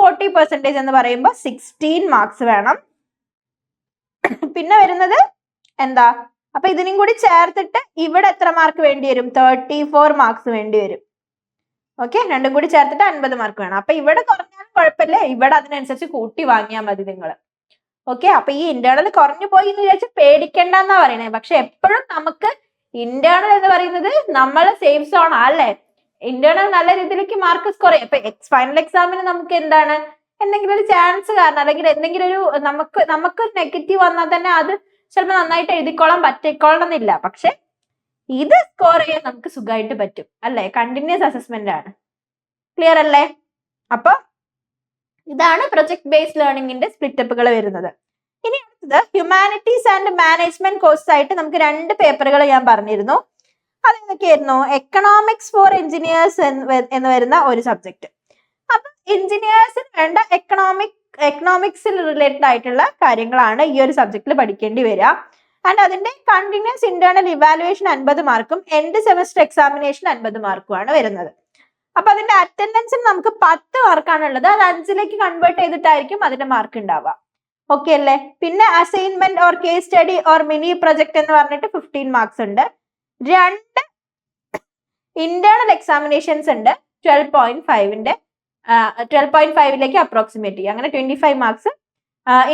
40% എന്ന് പറയുമ്പോൾ 16 മാർക്സ് വേണം. പിന്നെ വരുന്നത് എന്താ, അപ്പൊ ഇതിനും കൂടി ചേർത്തിട്ട് ഇവിടെ എത്ര മാർക്ക് വേണ്ടി വരും? 34 മാർക്സ് വേണ്ടി വരും. ഓക്കെ, രണ്ടും കൂടി ചേർത്തിട്ട് 50 മാർക്ക് വേണം. അപ്പൊ ഇവിടെ കുറഞ്ഞാലും കുഴപ്പമില്ല, ഇവിടെ അതിനനുസരിച്ച് കൂട്ടി വാങ്ങിയാൽ മതി നിങ്ങൾ. ഓക്കെ, അപ്പൊ ഈ ഇന്റേണൽ കുറഞ്ഞു പോയി എന്ന് വിചാരിച്ച് പേടിക്കണ്ടെന്നാ പറയുന്നത്. പക്ഷെ എപ്പോഴും നമുക്ക് ഇന്റേണൽ എന്ന് പറയുന്നത് നമ്മളെ സേഫ് സോൺ അല്ലേ. ഇന്റേണൽ നല്ല രീതിയിലേക്ക് മാർക്ക് സ്കോർ ചെയ്യും. ഇപ്പൊ ഫൈനൽ എക്സാമിന് നമുക്ക് എന്താണ്, എന്തെങ്കിലും ഒരു ചാൻസ് കാരണം അല്ലെങ്കിൽ എന്തെങ്കിലും ഒരു നമുക്ക് നെഗറ്റീവ് വന്നാൽ തന്നെ അത് ചിലപ്പോൾ നന്നായിട്ട് എഴുതിക്കോളാൻ പറ്റിക്കോളണമെന്നില്ല. പക്ഷെ ഇത് സ്കോർ ചെയ്യാൻ നമുക്ക് സുഖമായിട്ട് പറ്റും അല്ലെ. കണ്ടിന്യൂസ് അസസ്മെന്റ് ആണ്. ക്ലിയർ അല്ലേ? അപ്പൊ ഇതാണ് പ്രൊജക്ട് ബേസ്ഡ് ലേണിംഗിന്റെ സ്പ്ലിറ്റപ്പുകൾ വരുന്നത്. ഇനി അടുത്തത് ഹ്യൂമാനിറ്റീസ് ആൻഡ് മാനേജ്മെന്റ് കോഴ്സ് ആയിട്ട് നമുക്ക് 2 പേപ്പറുകൾ ഞാൻ പറഞ്ഞിരുന്നു. അതെന്തൊക്കെയായിരുന്നു? എക്കണോമിക്സ് ഫോർ എഞ്ചിനീയേഴ്സ് എന്ന് വരുന്ന ഒരു സബ്ജക്ട്. അപ്പൊ എഞ്ചിനീയേഴ്സിന് വേണ്ട എക്കണോമിക്സിൽ റിലേറ്റഡ് ആയിട്ടുള്ള കാര്യങ്ങളാണ് ഈ ഒരു സബ്ജക്റ്റിൽ പഠിക്കേണ്ടി വരിക. ആൻഡ് അതിന്റെ കണ്ടിന്യൂസ് ഇന്റേണൽ ഇവാലുവേഷൻ 50 മാർക്കും എൻഡ് സെമസ്റ്റർ എക്സാമിനേഷൻ 50 മാർക്കുമാണ് വരുന്നത്. അപ്പൊ അതിന്റെ അറ്റൻഡൻസിന് നമുക്ക് 10 മാർക്കാണ് ഉള്ളത്. അത് 5ലേക്ക് കൺവേർട്ട് ചെയ്തിട്ടായിരിക്കും അതിന്റെ മാർക്ക് ഉണ്ടാവുക. ഓക്കെ അല്ലേ? പിന്നെ assignment or case study or mini project എന്ന് പറഞ്ഞിട്ട് 15 മാർക്സ് ഉണ്ട്. 2 ഇന്റേണൽ എക്സാമിനേഷൻസ് ഉണ്ട് 12.5ലേക്ക് അപ്രോക്സിമേറ്റ് ചെയ്യുക. അങ്ങനെ 25 മാർക്സ്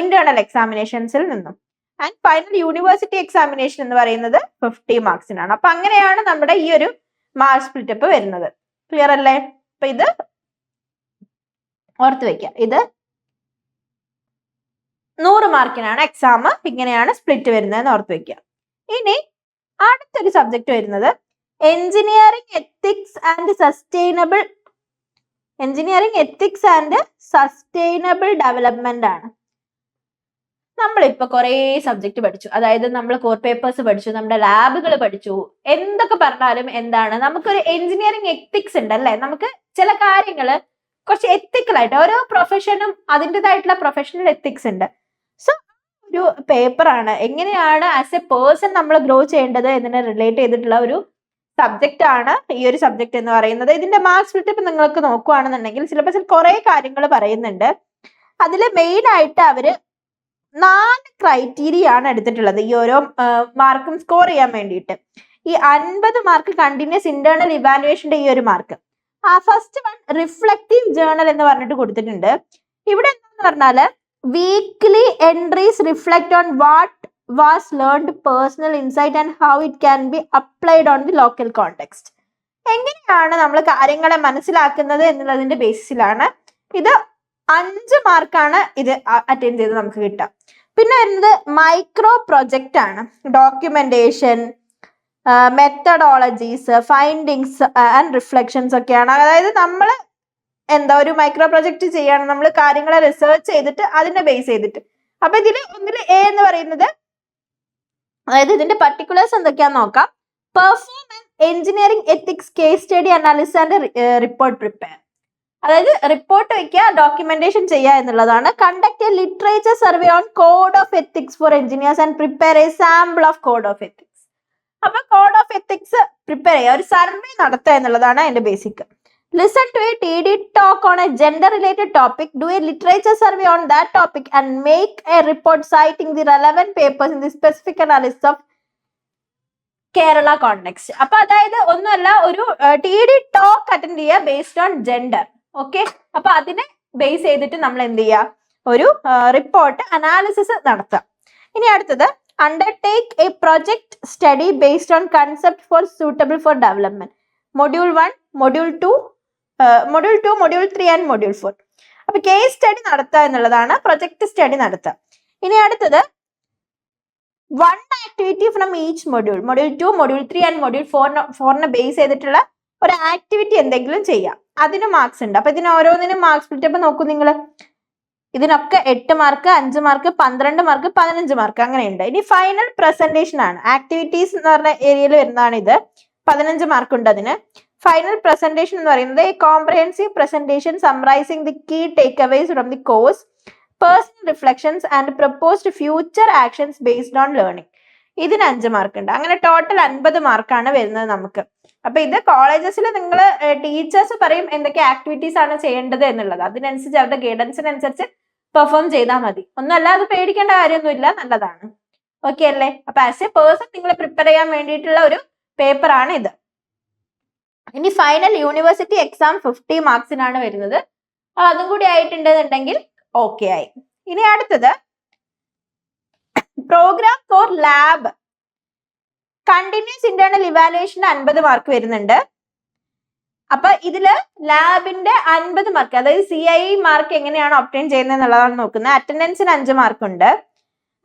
ഇന്റേണൽ എക്സാമിനേഷൻസിൽ നിന്നും. ആൻഡ് ഫൈനൽ യൂണിവേഴ്സിറ്റി എക്സാമിനേഷൻ എന്ന് പറയുന്നത് 50 മാർക്സിനാണ്. അപ്പൊ അങ്ങനെയാണ് നമ്മുടെ ഈ ഒരു മാർക്ക് സ്പ്ലിറ്റപ്പ് വരുന്നത്. ക്ലിയർ അല്ലേ? അപ്പൊ ഇത് ഓർത്ത് വെക്കുക. ഇത് 100 മാർക്കിനാണ് എക്സാം. ഇങ്ങനെയാണ് സ്പ്ലിറ്റ് വരുന്നതെന്ന് ഓർത്ത് വെക്കുക. ഇനി അടുത്തൊരു സബ്ജക്ട് വരുന്നത് engineering ethics and sustainable development ആണ്. നമ്മളിപ്പോ കുറെ സബ്ജക്ട് പഠിച്ചു, അതായത് നമ്മൾ കോർ പേപ്പേഴ്സ് പഠിച്ചു, നമ്മുടെ ലാബുകൾ പഠിച്ചു. എന്തൊക്കെ പറഞ്ഞാലും എന്താണ്, നമുക്കൊരു എഞ്ചിനീയറിംഗ് എത്തിക്സ് ഉണ്ട് അല്ലെ. നമുക്ക് ചില കാര്യങ്ങൾ കുറച്ച് എത്തിക്കലായിട്ട് ഓരോ പ്രൊഫഷനും അതിൻ്റെതായിട്ടുള്ള പ്രൊഫഷണൽ എത്തിക്സ് ഉണ്ട്. സോ ഒരു പേപ്പറാണ് എങ്ങനെയാണ് ആസ് എ പേഴ്സൺ നമ്മൾ ഗ്രോ ചെയ്യേണ്ടത് എന്നതിനെ റിലേറ്റ് ചെയ്തിട്ടുള്ള ഒരു സബ്ജക്റ്റ് ആണ് ഈ ഒരു സബ്ജക്ട് എന്ന് പറയുന്നത്. ഇതിന്റെ മാർക്ക് സ്പ്ലിറ്റ് നിങ്ങൾക്ക് നോക്കുകയാണെന്നുണ്ടെങ്കിൽ സിലബസിൽ കുറെ കാര്യങ്ങൾ പറയുന്നുണ്ട്. അതിൽ മെയിൻ ആയിട്ട് അവര് 4 ക്രൈറ്റീരിയ ആണ് എടുത്തിട്ടുള്ളത് ഈ ഓരോ മാർക്കും സ്കോർ ചെയ്യാൻ വേണ്ടിയിട്ട്. ഈ 50 മാർക്ക് കണ്ടിന്യൂസ് ഇന്റേണൽ ഇവാലുവേഷന്റെ ഈ ഒരു mark. First one reflective journal എന്ന് പറഞ്ഞിട്ട് കൊടുത്തിട്ടുണ്ട്. ഇവിടെ എന്താന്ന് പറഞ്ഞാല് weekly entries reflect on what was learned, personal insight and how it can be applied on the local context. എങ്ങനെയാണ് നമ്മൾ കാര്യങ്ങളെ മനസ്സിലാക്കുന്നത് എന്നുള്ളതിന്റെ ബേസിസിലാണ് ഇത്. 5 മാർക്കാണ് ഇത് അറ്റൻഡ് ചെയ്ത് നമുക്ക് കിട്ടുക. പിന്നെ വരുന്നത് മൈക്രോ പ്രൊജക്റ്റ് ആണ്. Documentation, methodologies, findings and reflections ഒക്കെയാണ്. അതായത് നമ്മൾ ഒരു മൈക്രോ പ്രൊജക്റ്റ് ചെയ്യാണ്, നമ്മൾ കാര്യങ്ങളെ റിസർച്ച് ചെയ്തിട്ട് അതിനെ ബേസ് ചെയ്തിട്ട്. അപ്പൊ ഒന്നിൽ എ എന്ന് പറയുന്നത്, അതായത് ഇതിന്റെ പർട്ടിക്കുലേഴ്സ് എന്തൊക്കെയാന്ന് നോക്കാം. Perform engineering ethics case study analysis and report prepare. അതായത് റിപ്പോർട്ട് വയ്ക്കുക, ഡോക്യുമെന്റേഷൻ ചെയ്യുക എന്നുള്ളതാണ്. Conduct a literature survey on code of ethics for engineers and prepare a sample of code of ethics. അപ്പൊ കോഡ് ഓഫ് എത്തിക്സ് പ്രിപ്പയർ ചെയ്യുക, ഒരു survey നടത്തുക എന്നുള്ളതാണ് അതിന്റെ basic. Listen to a TD talk on a gender related topic, do a literature survey on that topic and make a report citing the relevant papers in the specific analysis of Kerala context. അപ്പൊ അതായത് ഒന്നുമല്ല, ഒരു TD talk attend ചെയ്യുക based on gender. Okay, അപ്പൊ അതിനെ base ചെയ്തിട്ട് നമ്മൾ എന്ത് ചെയ്യുക, ഒരു റിപ്പോർട്ട് അനാലിസിസ് നടത്തുക. ഇനി അടുത്തത് undertake a project study based on concept for suitable for development. Module 1, Module 2, Module 3 and Module 4. അപ്പൊ കേസ് സ്റ്റഡി നടത്തുക എന്നുള്ളതാണ്, പ്രൊജക്ട് സ്റ്റഡി നടത്തുക. ഇനി അടുത്തത് 1 activity from each module. Module 2, Module 3 and Module 4 base ചെയ്തിട്ടുള്ള ഒരു ആക്ടിവിറ്റി എന്തെങ്കിലും ചെയ്യാം. അതിന് മാർക്സ് ഉണ്ട്. അപ്പൊ ഇതിന് ഓരോന്നിനും മാർക്ക് സ്പ്ലിറ്റ് അപ്പ് നോക്കൂ നിങ്ങൾ. ഇതിനൊക്കെ 8 മാർക്ക്, 5 മാർക്ക്, 12 മാർക്ക്, 15 മാർക്ക് അങ്ങനെയുണ്ട്. ഇനി ഫൈനൽ പ്രസന്റേഷൻ ആണ്. ആക്ടിവിറ്റീസ് എന്ന് പറഞ്ഞ ഏരിയയിൽ വരുന്നതാണ് ഇത്. 15 മാർക്ക് ഉണ്ട് അതിന്. ഫൈനൽ പ്രസന്റേഷൻ എന്ന് പറയുന്നത് comprehensive presentation summarising the key takeaways from the course, personal reflections and proposed future actions based on learning. ഇതിന് 5 മാർക്ക് ഉണ്ട്. അങ്ങനെ ടോട്ടൽ 50 മാർക്കാണ് വരുന്നത് നമുക്ക്. അപ്പൊ ഇത് കോളേജസിൽ നിങ്ങൾ ടീച്ചേഴ്സ് പറയും എന്തൊക്കെ ആക്ടിവിറ്റീസ് ആണ് ചെയ്യേണ്ടത് എന്നുള്ളത്, അതിനനുസരിച്ച് അവരുടെ ഗൈഡൻസിനനുസരിച്ച് പെർഫോം ചെയ്താൽ മതി. ഒന്നുമല്ല, അത് പേടിക്കേണ്ട കാര്യമൊന്നുമില്ല, നല്ലതാണ്. ഓക്കെ അല്ലേ? അപ്പൊ ആസ് എ പേഴ്സൺ നിങ്ങൾ പ്രിപ്പയർ ചെയ്യാൻ വേണ്ടിയിട്ടുള്ള ഒരു പേപ്പർ ആണ് ഇത്. ഇനി ഫൈനൽ യൂണിവേഴ്സിറ്റി എക്സാം 50 മാർക്സിനാണ് വരുന്നത്. അതും കൂടി ആയിട്ടുണ്ടെന്നുണ്ടെങ്കിൽ ഓക്കെ ആയി. ഇനി അടുത്തത് program for lab continuous internal evaluation 50 mark വരുന്നുണ്ട്. അപ്പൊ ഇതില് ലാബിന്റെ 50 മാർക്ക്, അതായത് CI മാർക്ക് എങ്ങനെയാണ് ഒബ്റ്റെയിൻ ചെയ്യുന്നത് എന്നുള്ളതാണ് നോക്കുന്നത്. അറ്റൻഡൻസിന് 5 മാർക്ക് ഉണ്ട്.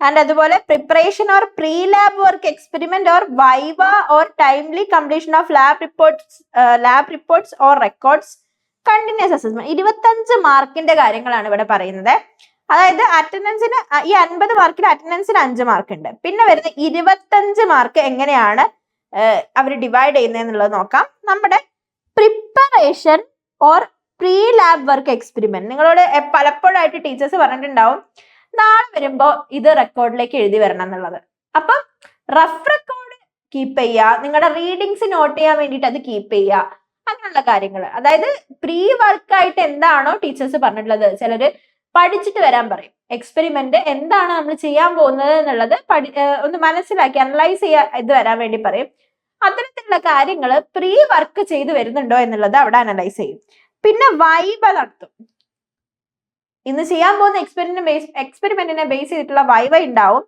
ആൻഡ് അതുപോലെ preparation or pre lab work experiment or viva or timely completion of lab reports or records continuous assessment 25 മാർക്കിന്റെ കാര്യങ്ങളാണ് ഇവിടെ പറയുന്നത്. അതായത് അറ്റൻഡൻസിന് ഈ 50 മാർക്കിൽ അറ്റൻഡൻസിന് 5 മാർക്ക് ഉണ്ട്. പിന്നെ വരുന്ന 25 മാർക്ക് എങ്ങനെയാണ് അവർ ഡിവൈഡ് ചെയ്യുന്നതെന്നുള്ളത് നോക്കാം. നമ്മുടെ preparation or pre lab work experiment, നിങ്ങളോട് പലപ്പോഴായിട്ട് ടീച്ചേഴ്സ് പറഞ്ഞിട്ടുണ്ടാവും നാളെ വരുമ്പോ ഇത് റെക്കോർഡിലേക്ക് എഴുതി വരണം എന്നുള്ളത്. അപ്പം റഫ് റെക്കോർഡ് കീപ്പ് ചെയ്യുക, നിങ്ങളുടെ റീഡിങ്സ് നോട്ട് ചെയ്യാൻ വേണ്ടിയിട്ട് അത് കീപ്പ് ചെയ്യുക, അങ്ങനെയുള്ള കാര്യങ്ങൾ. അതായത് പ്രീ വർക്കായിട്ട് എന്താണോ ടീച്ചേഴ്സ് പറഞ്ഞിട്ടുള്ളത്, ചിലര് പഠിച്ചിട്ട് വരാൻ പറയും. എക്സ്പെരിമെന്റ് എന്താണ് നമ്മൾ ചെയ്യാൻ പോകുന്നത് എന്നുള്ളത് ഒന്ന് മനസ്സിലാക്കി അനലൈസ് ചെയ്യാൻ ഇത് വരാൻ വേണ്ടി പറയും. അത്തരത്തിലുള്ള കാര്യങ്ങൾ പ്രീ വർക്ക് ചെയ്ത് വരുന്നുണ്ടോ എന്നുള്ളത് അവിടെ അനലൈസ് ചെയ്യും. പിന്നെ വൈവ നടത്തും. ഇന്ന് ചെയ്യാൻ പോകുന്ന എക്സ്പെരിമെന്റിനെ ബേസ് ചെയ്തിട്ടുള്ള വൈവ ഉണ്ടാവും.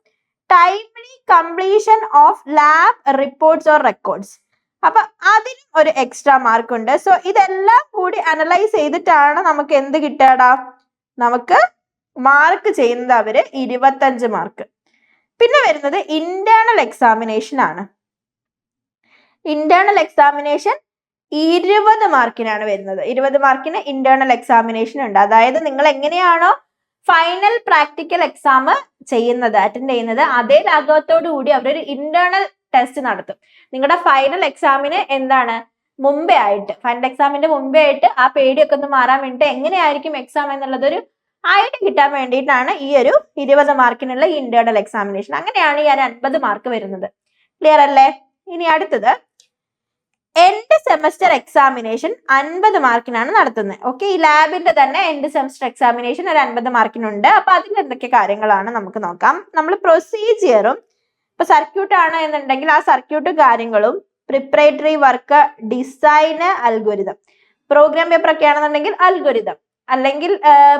Timely completion of lab reports or records, അപ്പൊ അതിനും ഒരു എക്സ്ട്രാ മാർക്ക് ഉണ്ട്. സോ ഇതെല്ലാം കൂടി അനലൈസ് ചെയ്തിട്ടാണ് നമുക്ക് എന്ത് കിട്ടാടാ, നമുക്ക് മാർക്ക് ചെയ്യുന്നത് അവര് 25 മാർക്ക്. പിന്നെ വരുന്നത് ഇന്റേണൽ എക്സാമിനേഷൻ ആണ്. ഇന്റേണൽ എക്സാമിനേഷൻ 20 മാർക്കിനാണ് വരുന്നത്. 20 മാർക്കിന് ഇന്റേണൽ എക്സാമിനേഷൻ ഉണ്ട്. അതായത് നിങ്ങൾ എങ്ങനെയാണോ ഫൈനൽ പ്രാക്ടിക്കൽ എക്സാം ചെയ്യുന്നത്, അറ്റൻഡ് ചെയ്യുന്നത്, അതേ ലാഘവത്തോടു കൂടി അവരൊരു ഇന്റേണൽ ടെസ്റ്റ് നടത്തും. നിങ്ങളുടെ ഫൈനൽ എക്സാമിന് എന്താണ് മുമ്പേ ആയിട്ട്, ഫൈനൽ എക്സാമിന്റെ മുമ്പേ ആയിട്ട് ആ പേടിയൊക്കെ ഒന്ന് മാറാൻ വേണ്ടിയിട്ട് എങ്ങനെയായിരിക്കും എക്സാം എന്നുള്ളതൊരു ഐഡിയ കിട്ടാൻ വേണ്ടിയിട്ടാണ് ഈ ഒരു 20 മാർക്കിനുള്ള ഇന്റേണൽ എക്സാമിനേഷൻ. അങ്ങനെയാണ് ഈ 50 മാർക്ക് വരുന്നത്. ക്ലിയർ അല്ലേ? ഇനി അടുത്തത് എൻഡ് സെമസ്റ്റർ എക്സാമിനേഷൻ 50 മാർക്കിനാണ് നടത്തുന്നത്. ഓക്കെ, ഈ ലാബിന്റെ തന്നെ എൻഡ് സെമസ്റ്റർ എക്സാമിനേഷൻ ഒരു 50 മാർക്കിനുണ്ട്. അപ്പൊ അതിൽ എന്തൊക്കെ കാര്യങ്ങളാണ് നമുക്ക് നോക്കാം. നമ്മൾ പ്രൊസീജിയറും, ഇപ്പൊ സർക്യൂട്ട് ആണ് എന്നുണ്ടെങ്കിൽ ആ സർക്യൂട്ടും കാര്യങ്ങളും, പ്രിപ്പറേറ്ററി വർക്ക്, ഡിസൈന്, അൽഗോരിതം. പ്രോഗ്രാം പേപ്പർ ഒക്കെ ആണെന്നുണ്ടെങ്കിൽ അൽഗോരിതം, അല്ലെങ്കിൽ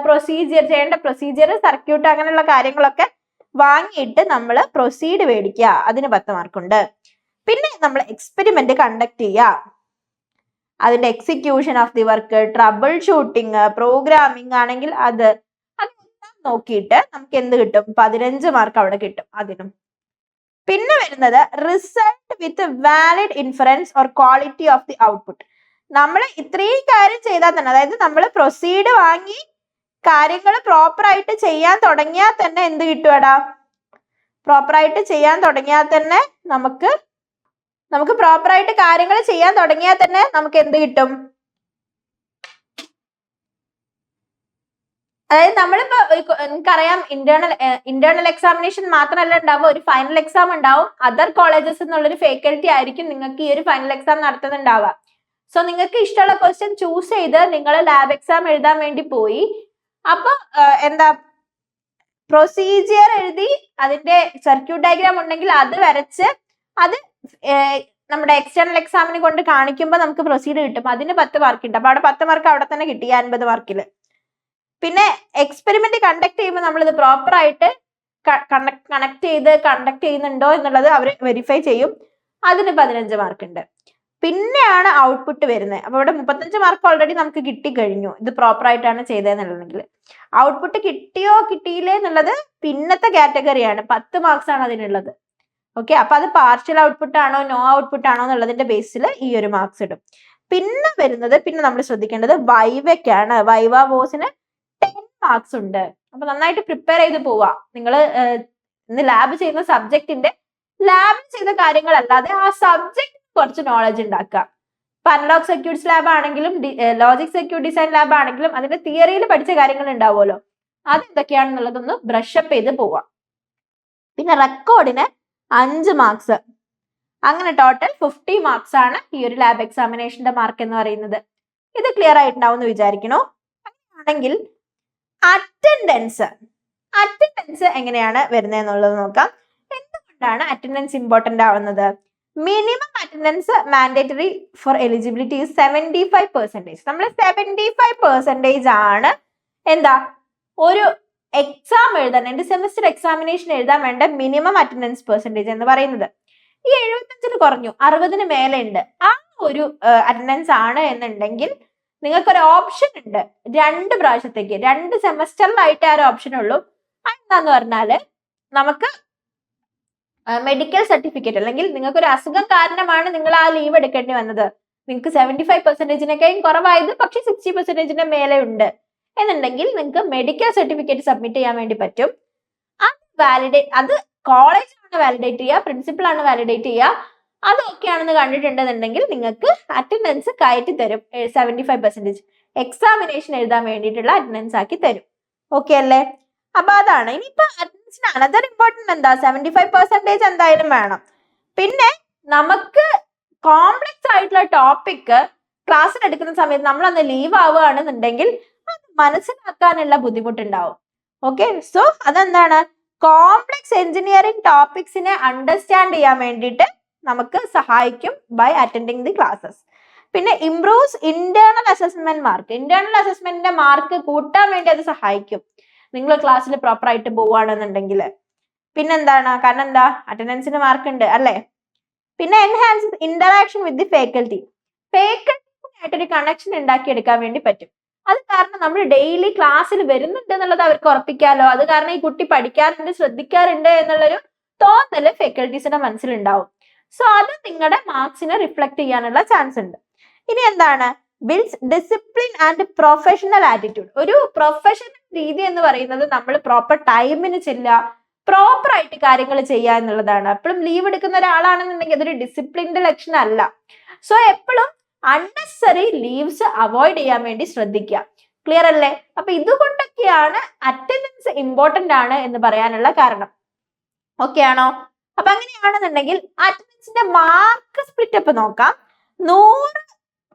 പ്രൊസീജിയർ, ചെയ്യേണ്ട പ്രൊസീജിയർ, സർക്യൂട്ട്, അങ്ങനെയുള്ള കാര്യങ്ങളൊക്കെ വാങ്ങിയിട്ട് നമ്മൾ പ്രൊസീഡ് മേടിക്കുക, അതിന് 10 മാർക്കുണ്ട്. പിന്നെ നമ്മൾ എക്സ്പെരിമെന്റ് കണ്ടക്ട് ചെയ്യുക, അതിന്റെ execution of the work, trouble shooting, programming ആണെങ്കിൽ അതെല്ലാം നോക്കിയിട്ട് നമുക്ക് എന്ത് കിട്ടും, 15 മാർക്ക് അവിടെ കിട്ടും അതിനും. പിന്നെ വരുന്നത് result with valid inference or quality of the output. നമ്മൾ ഇത്രയും കാര്യം ചെയ്താൽ തന്നെ, അതായത് നമ്മൾ പ്രൊസീഡ് വാങ്ങി കാര്യങ്ങൾ പ്രോപ്പർ ആയിട്ട് ചെയ്യാൻ തുടങ്ങിയാൽ തന്നെ എന്ത് കിട്ടുവാടാ, പ്രോപ്പർ ആയിട്ട് ചെയ്യാൻ തുടങ്ങിയാൽ തന്നെ നമുക്ക് പ്രോപ്പർ ആയിട്ട് കാര്യങ്ങൾ ചെയ്യാൻ തുടങ്ങിയാൽ തന്നെ നമുക്ക് എന്ത് കിട്ടും, അതായത് നമ്മളിപ്പോ നിങ്ങൾക്കറിയാം ഇന്റേണൽ എക്സാമിനേഷൻ മാത്രമല്ല ഉണ്ടാവുക, ഒരു ഫൈനൽ എക്സാം ഉണ്ടാവും. അതർ കോളേജസ് എന്നുള്ളൊരു ഫാക്കൽറ്റി ആയിരിക്കും നിങ്ങൾക്ക് ഈ ഒരു ഫൈനൽ എക്സാം നടത്തുന്നുണ്ടാവുക. സോ നിങ്ങൾക്ക് ഇഷ്ടമുള്ള ക്വസ്റ്റ്യൻ ചൂസ് ചെയ്ത് നിങ്ങൾ ലാബ് എക്സാം എഴുതാൻ വേണ്ടി പോയി. അപ്പൊ എന്താ, പ്രൊസീജിയർ എഴുതി അതിന്റെ സർക്യൂട്ട് ഡയഗ്രാം ഉണ്ടെങ്കിൽ അത് വരച്ച് അത് നമ്മുടെ എക്സ്റ്റേണൽ എക്സാമിന് കൊണ്ട് കാണിക്കുമ്പോൾ നമുക്ക് പ്രൊസീഡ് കിട്ടും. അതിന് 10 മാർക്ക് ഉണ്ട്. അപ്പൊ അവിടെ 10 മാർക്ക് അവിടെ തന്നെ കിട്ടി 50 മാർക്കില്. പിന്നെ എക്സ്പെരിമെന്റ് കണ്ടക്ട് ചെയ്യുമ്പോൾ നമ്മൾ ഇത് പ്രോപ്പർ ആയിട്ട് കണ്ടക്ട് ചെയ്യുന്നുണ്ടോ എന്നുള്ളത് അവർ വെരിഫൈ ചെയ്യും. അതിന് 15 മാർക്ക് ഉണ്ട്. പിന്നെയാണ് ഔട്ട്പുട്ട് വരുന്നത്. അപ്പൊ ഇവിടെ 35 മാർക്ക് ഓൾറെഡി നമുക്ക് കിട്ടിക്കഴിഞ്ഞു, ഇത് പ്രോപ്പർ ആയിട്ടാണ് ചെയ്തതെന്നുണ്ടെങ്കിൽ. ഔട്ട്പുട്ട് കിട്ടിയോ കിട്ടിയില്ലേ എന്നുള്ളത് പിന്നത്തെ കാറ്റഗറിയാണ്, 10 മാർക്സ് ആണ് അതിനുള്ളത്. ഓക്കെ, അപ്പൊ അത് പാർഷ്യൽ ഔട്ട്പുട്ട് ആണോ നോ ഔട്ട്പുട്ട് ആണോ എന്നുള്ളതിന്റെ ബേസിൽ ഈ ഒരു മാർക്സ് ഇടും. പിന്നെ വരുന്നത്, പിന്നെ നമ്മൾ ശ്രദ്ധിക്കേണ്ടത് വൈവയ്ക്കാണ്. വൈവ വോസിന് 10 മാർക്സ് ഉണ്ട്. അപ്പൊ നന്നായിട്ട് പ്രിപ്പയർ ചെയ്ത് പോവാ. നിങ്ങൾ ഇന്ന് ലാബ് ചെയ്യുന്ന സബ്ജക്റ്റിന്റെ ലാബിൽ ചെയ്ത കാര്യങ്ങളല്ലാതെ ആ സബ്ജക്ട് കുറച്ച് നോളജ് ഉണ്ടാക്കുക. ഇപ്പൊ അനലോഗ് സർക്യൂട്ട്സ് ലാബ് ആണെങ്കിലും ലോജിക് സർക്യൂട്ട് ഡിസൈൻ ലാബ് ആണെങ്കിലും അതിന്റെ തിയറിയിൽ പഠിച്ച കാര്യങ്ങൾ ഉണ്ടാവുമല്ലോ, അത് എന്തൊക്കെയാണെന്നുള്ളതൊന്ന് ബ്രഷപ്പ് ചെയ്ത് പോവാം. പിന്നെ റെക്കോർഡിന് 5 മാർക്സ്. അങ്ങനെ ടോട്ടൽ 50 മാർക്സ് ആണ് ഈ ഒരു ലാബ് എക്സാമിനേഷന്റെ മാർക്ക് എന്ന് പറയുന്നത്. ഇത് ക്ലിയർ ആയിട്ടുണ്ടാവും എന്ന് വിചാരിക്കണോ? അങ്ങനെയാണെങ്കിൽ അറ്റൻഡൻസ് എങ്ങനെയാണ് വരുന്നത് എന്നുള്ളത് നോക്കാം. എന്തുകൊണ്ടാണ് അറ്റൻഡൻസ് ഇമ്പോർട്ടന്റ് ആവുന്നത്? Minimum attendance mandatory four eligibility 75%. നമ്മൾ 75% ആണ് എന്താ ഒരു എക്സാം എഴുതാൻ, എന്റെ സെമിസ്റ്റർ എക്സാമിനേഷൻ എഴുതാൻ വേണ്ട മിനിമം അറ്റൻഡൻസ് പെർസെൻറ്റേജ് എന്ന് പറയുന്നത്. ഈ 75 കുറഞ്ഞു, 60 മേലെ ഉണ്ട്, ആ ഒരു അറ്റൻഡൻസ് ആണ് എന്നുണ്ടെങ്കിൽ നിങ്ങൾക്കൊരു ഓപ്ഷൻ ഉണ്ട്. 2 പ്രാവശ്യത്തേക്ക്, 2 സെമസ്റ്ററിലായിട്ട് ആ ഒരു ഓപ്ഷൻ ഉള്ളൂ. അതെന്താന്ന് പറഞ്ഞാല് നമുക്ക് മെഡിക്കൽ സർട്ടിഫിക്കറ്റ്, അല്ലെങ്കിൽ നിങ്ങൾക്ക് ഒരു അസുഖം കാരണമാണ് നിങ്ങൾ ആ ലീവ് എടുക്കേണ്ടി വന്നത്, നിങ്ങൾക്ക് 75%-നേക്കാളും കുറവായത് പക്ഷെ 60%-ന്റെ മേലെ ഉണ്ട് എന്നുണ്ടെങ്കിൽ നിങ്ങൾക്ക് മെഡിക്കൽ സർട്ടിഫിക്കറ്റ് സബ്മിറ്റ് ചെയ്യാൻ വേണ്ടി പറ്റും. അത് കോളേജാണ് വാലിഡേറ്റ് ചെയ്യുക, പ്രിൻസിപ്പൾ ആണ് വാലിഡേറ്റ് ചെയ്യുക. അതൊക്കെയാണെന്ന് കണ്ടിട്ടുണ്ടെന്നുണ്ടെങ്കിൽ നിങ്ങൾക്ക് അറ്റൻഡൻസ് കയറ്റി തരും. 75% എക്സാമിനേഷൻ എഴുതാൻ വേണ്ടിയിട്ടുള്ള അറ്റൻഡൻസ് ആക്കി തരും. ഓക്കെ അല്ലേ? അപ്പൊ അതാണ്. ഇനിയിപ്പോ അറ്റൻഡൻസിന് അനദർ ഇമ്പോർട്ടന്റ് എന്താ, 75% എന്തായാലും വേണം. പിന്നെ നമുക്ക് കോംപ്ലക്സ് ആയിട്ടുള്ള ടോപ്പിക് ക്ലാസ്സിൽ എടുക്കുന്ന സമയത്ത് നമ്മൾ അന്ന് ലീവ് ആവുകയാണെന്നുണ്ടെങ്കിൽ അത് മനസ്സിലാക്കാനുള്ള ബുദ്ധിമുട്ടുണ്ടാവും. ഓക്കെ, സോ അതെന്താണ്, കോംപ്ലക്സ് എഞ്ചിനീയറിംഗ് ടോപ്പിക്സിനെ അണ്ടർസ്റ്റാൻഡ് ചെയ്യാൻ വേണ്ടിയിട്ട് നമുക്ക് സഹായിക്കും ബൈ അറ്റൻഡിങ് ദി ക്ലാസ്സസ്. പിന്നെ improves internal assessment mark. Internal അസസ്മെന്റിന്റെ മാർക്ക് കൂട്ടാൻ വേണ്ടി അത് സഹായിക്കും നിങ്ങൾ ക്ലാസ്സിൽ പ്രോപ്പർ ആയിട്ട് പോവുകയാണെന്നുണ്ടെങ്കിൽ. പിന്നെന്താണ്, കാരണം എന്താ, അറ്റൻഡൻസിന് മാർക്ക് ഉണ്ട് അല്ലേ. പിന്നെ enhance interaction with the faculty. ഫാക്കൽറ്റിയായിട്ടൊരു കണക്ഷൻ ഉണ്ടാക്കിയെടുക്കാൻ വേണ്ടി പറ്റും. അത് കാരണം നമ്മൾ ഡെയിലി ക്ലാസ്സിൽ വരുന്നുണ്ട് എന്നുള്ളത് അവർക്ക് ഉറപ്പിക്കാലോ. അത് കാരണം ഈ കുട്ടി പഠിക്കാറുണ്ട്, ശ്രദ്ധിക്കാറുണ്ട് എന്നുള്ളൊരു തോന്നല് ഫാക്കൽറ്റീസിന്റെ മനസ്സിലുണ്ടാവും. സോ അത് നിങ്ങളുടെ മാർക്സിനെ റിഫ്ലക്ട് ചെയ്യാനുള്ള ചാൻസ് ഉണ്ട്. ഇനി എന്താണ്, builds discipline and professional attitude. ഒരു പ്രൊഫഷണൽ രീതി എന്ന് പറയുന്നത് നമ്മൾ പ്രോപ്പർ ടൈമിന് ചെല്ലുക, പ്രോപ്പർ ആയിട്ട് കാര്യങ്ങൾ ചെയ്യുക എന്നുള്ളതാണ്. എപ്പോഴും ലീവ് എടുക്കുന്ന ഒരാളാണെന്നുണ്ടെങ്കിൽ അതൊരു ഡിസിപ്ലിൻഡ് ലക്ഷണം അല്ല. സോ എപ്പോഴും അൺനെസറി ലീവ്സ് അവോയ്ഡ് ചെയ്യാൻ വേണ്ടി ശ്രദ്ധിക്കുക. ക്ലിയർ അല്ലേ? അപ്പൊ ഇതുകൊണ്ടൊക്കെയാണ് അറ്റൻഡൻസ് ഇമ്പോർട്ടന്റ് ആണ് എന്ന് പറയാനുള്ള കാരണം. ഓക്കെ ആണോ? അപ്പൊ അങ്ങനെയാണെന്നുണ്ടെങ്കിൽ അറ്റൻഡൻസിന്റെ മാർക്ക് സ്പ്ലിറ്റ് അപ്പ് നോക്കാം.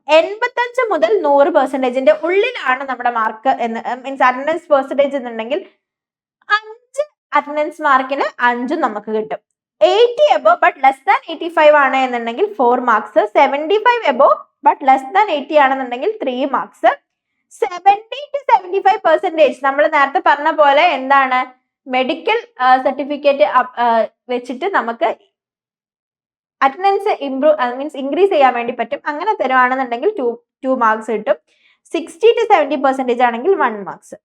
85 മുതൽ 100%-ന്റെ ഉള്ളിലാണ് നമ്മുടെ മാർക്ക് എന്ന് മീൻസ് അറ്റൻഡൻസ് പെർസെന്റേജ് എന്നുണ്ടെങ്കിൽ 5 അറ്റൻഡൻസ് മാർക്കിന് 5 നമുക്ക് കിട്ടും. 80 above ബട്ട് ലെസ് ദാൻ 85 ആണ് എന്നുണ്ടെങ്കിൽ 4 marks. 75 above but less than 80 ആണെന്നുണ്ടെങ്കിൽ 3 മാർക്സ്. 70 to 75% നമ്മൾ നേരത്തെ പറഞ്ഞ പോലെ എന്താണ്, മെഡിക്കൽ സർട്ടിഫിക്കറ്റ് വെച്ചിട്ട് നമുക്ക് അറ്റൻഡൻസ് ഇൻക്രീസ് ചെയ്യാൻ വേണ്ടി പറ്റും. അങ്ങനെ തരുവാണെന്നുണ്ടെങ്കിൽ 2 മാർക്സ് കിട്ടും. 60 to 70% ആണെങ്കിൽ 1 മാർക്സ്.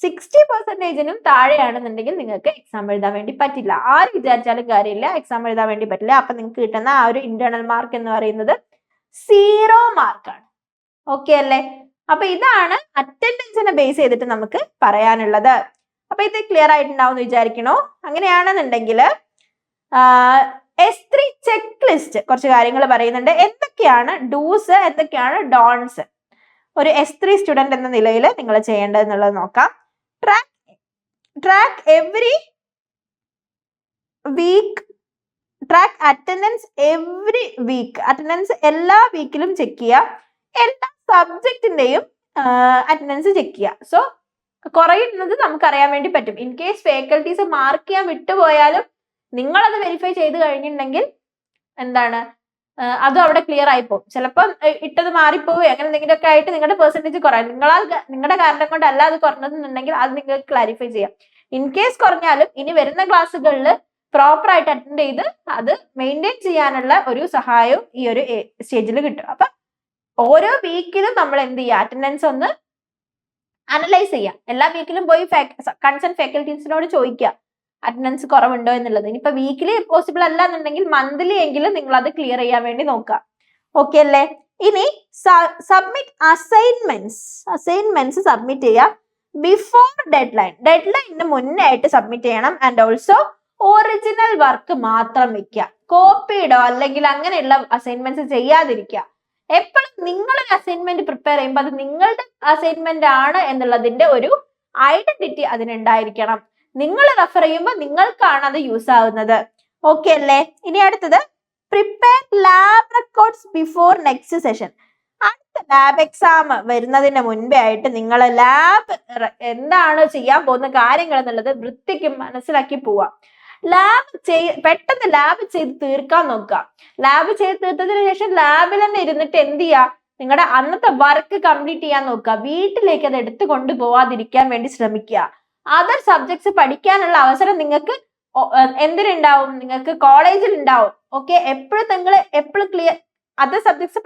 60%-നും താഴെയാണെന്നുണ്ടെങ്കിൽ നിങ്ങൾക്ക് എക്സാം എഴുതാൻ വേണ്ടി പറ്റില്ല. ആര് വിചാരിച്ചാലും കാര്യമില്ല, എക്സാം എഴുതാൻ വേണ്ടി പറ്റില്ല. അപ്പൊ നിങ്ങൾക്ക് കിട്ടുന്ന ആ ഒരു ഇന്റേണൽ മാർക്ക് എന്ന് പറയുന്നത് 0 മാർക്കാണ്. ഓക്കെ അല്ലേ? അപ്പൊ ഇതാണ് അറ്റൻഡൻസിനെ ബേസ് ചെയ്തിട്ട് നമുക്ക് പറയാനുള്ളത്. അപ്പൊ ഇത് ക്ലിയർ ആയിട്ടുണ്ടാവും എന്ന് വിചാരിക്കണോ? അങ്ങനെയാണെന്നുണ്ടെങ്കിൽ S3 ചെക്ക് ലിസ്റ്റ് കുറച്ച് കാര്യങ്ങൾ പറയുന്നുണ്ട്. എന്തൊക്കെയാണ് ഡൂസ്, എന്തൊക്കെയാണ് ഡോൺസ് ഒരു S3 സ്റ്റുഡന്റ് എന്ന നിലയിൽ നിങ്ങൾ ചെയ്യേണ്ടത് എന്നുള്ളത് നോക്കാം. Track every week, track attendance every week. Attendance എല്ലാ വീക്കിലും ചെക്ക് ചെയ്യുക. എല്ലാ സബ്ജക്റ്റിന്റെയും അറ്റൻഡൻസ് ചെക്ക് ചെയ്യുക. സോ കുറയുന്നത് നമുക്കറിയാൻ വേണ്ടി പറ്റും. ഇൻ കേസ് ഫാക്കൽറ്റീസ് മാർക്ക് ചെയ്യാൻ വിട്ടുപോയാലും നിങ്ങളത് വെരിഫൈ ചെയ്ത് കഴിഞ്ഞിട്ടുണ്ടെങ്കിൽ എന്താണ്, അതും അവിടെ ക്ലിയർ ആയിപ്പോവും. ചിലപ്പോൾ ഇട്ടത് മാറിപ്പോവുക അങ്ങനെ എന്തെങ്കിലുമൊക്കെ ആയിട്ട് നിങ്ങളുടെ പെർസെന്റേജ് കുറയാം. നിങ്ങളുടെ കാരണം കൊണ്ടല്ല അത് കുറഞ്ഞതെന്നുണ്ടെങ്കിൽ അത് നിങ്ങൾക്ക് ക്ലാരിഫൈ ചെയ്യാം. ഇൻ കേസ് കുറഞ്ഞാലും ഇനി വരുന്ന ക്ലാസ്സുകളിൽ പ്രോപ്പർ ആയിട്ട് അറ്റൻഡ് ചെയ്ത് അത് മെയിൻറ്റെയിൻ ചെയ്യാനുള്ള ഒരു സഹായവും ഈ ഒരു സ്റ്റേജിൽ കിട്ടും. അപ്പൊ ഓരോ വീക്കിലും നമ്മൾ എന്ത് ചെയ്യുക, അറ്റൻഡൻസ് ഒന്ന് അനലൈസ് ചെയ്യാം. എല്ലാ വീക്കിലും പോയി കൺസേൺ ഫാക്കൽറ്റീസിനോട് ചോദിക്കുക അറ്റൻഡൻസ് കുറവുണ്ടോ എന്നുള്ളത്. ഇനിയിപ്പോ വീക്കിലി പോസിബിൾ അല്ല എന്നുണ്ടെങ്കിൽ മന്ത്ലി എങ്കിലും നിങ്ങൾ അത് ക്ലിയർ ചെയ്യാൻ വേണ്ടി നോക്കുക. ഓക്കെ അല്ലേ? ഇനി സബ്മിറ്റ് അസൈൻമെന്റ്സ് സബ്മിറ്റ് ചെയ്യുക ബിഫോർ ഡെഡ്ലൈനിന് മുന്നേ ആയിട്ട് സബ്മിറ്റ് ചെയ്യണം. ആൻഡ് ഓൾസോ ഒറിജിനൽ വർക്ക് മാത്രം വെക്കുക. കോപ്പിയിടോ അല്ലെങ്കിൽ അങ്ങനെയുള്ള അസൈൻമെന്റ്സ് ചെയ്യാതിരിക്കുക. എപ്പോഴും നിങ്ങളൊരു അസൈൻമെന്റ് പ്രിപ്പയർ ചെയ്യുമ്പോൾ അത് നിങ്ങളുടെ അസൈൻമെന്റ് ആണ് എന്നുള്ളതിന്റെ ഒരു ഐഡന്റിറ്റി അതിനുണ്ടായിരിക്കണം. നിങ്ങൾ റെഫർ ചെയ്യുമ്പോൾ നിങ്ങൾക്കാണ് അത് യൂസ് ആവുന്നത്. ഓക്കെ അല്ലേ? ഇനി അടുത്തത് prepare lab records before next session. അടുത്ത ലാബ് എക്സാം വരുന്നതിന് മുൻപേ ആയിട്ട് നിങ്ങൾ ലാബ് എന്താണ് ചെയ്യാൻ പോകുന്ന കാര്യങ്ങൾ എന്നുള്ളത് വൃത്തിക്ക് മനസ്സിലാക്കി പോവാം. പെട്ടെന്ന് ലാബ് ചെയ്ത് തീർക്കാൻ നോക്കുക. ലാബ് ചെയ്ത് തീർത്തതിന് ശേഷം ലാബിൽ തന്നെ ഇരുന്നിട്ട് എന്ത് ചെയ്യുക, നിങ്ങളുടെ അന്നത്തെ വർക്ക് കംപ്ലീറ്റ് ചെയ്യാൻ നോക്കുക. വീട്ടിലേക്ക് അത് എടുത്തു കൊണ്ടുപോവാതിരിക്കാൻ വേണ്ടി ശ്രമിക്കുക. അതർ സബ്ജക്ട്സ് പഠിക്കാനുള്ള അവസരം നിങ്ങൾക്ക് എന്തിനുണ്ടാവും, നിങ്ങൾക്ക് കോളേജിൽ ഉണ്ടാവും. ഓക്കെ, എപ്പോഴും ക്ലിയർ അതർ സബ്ജക്ട്സ്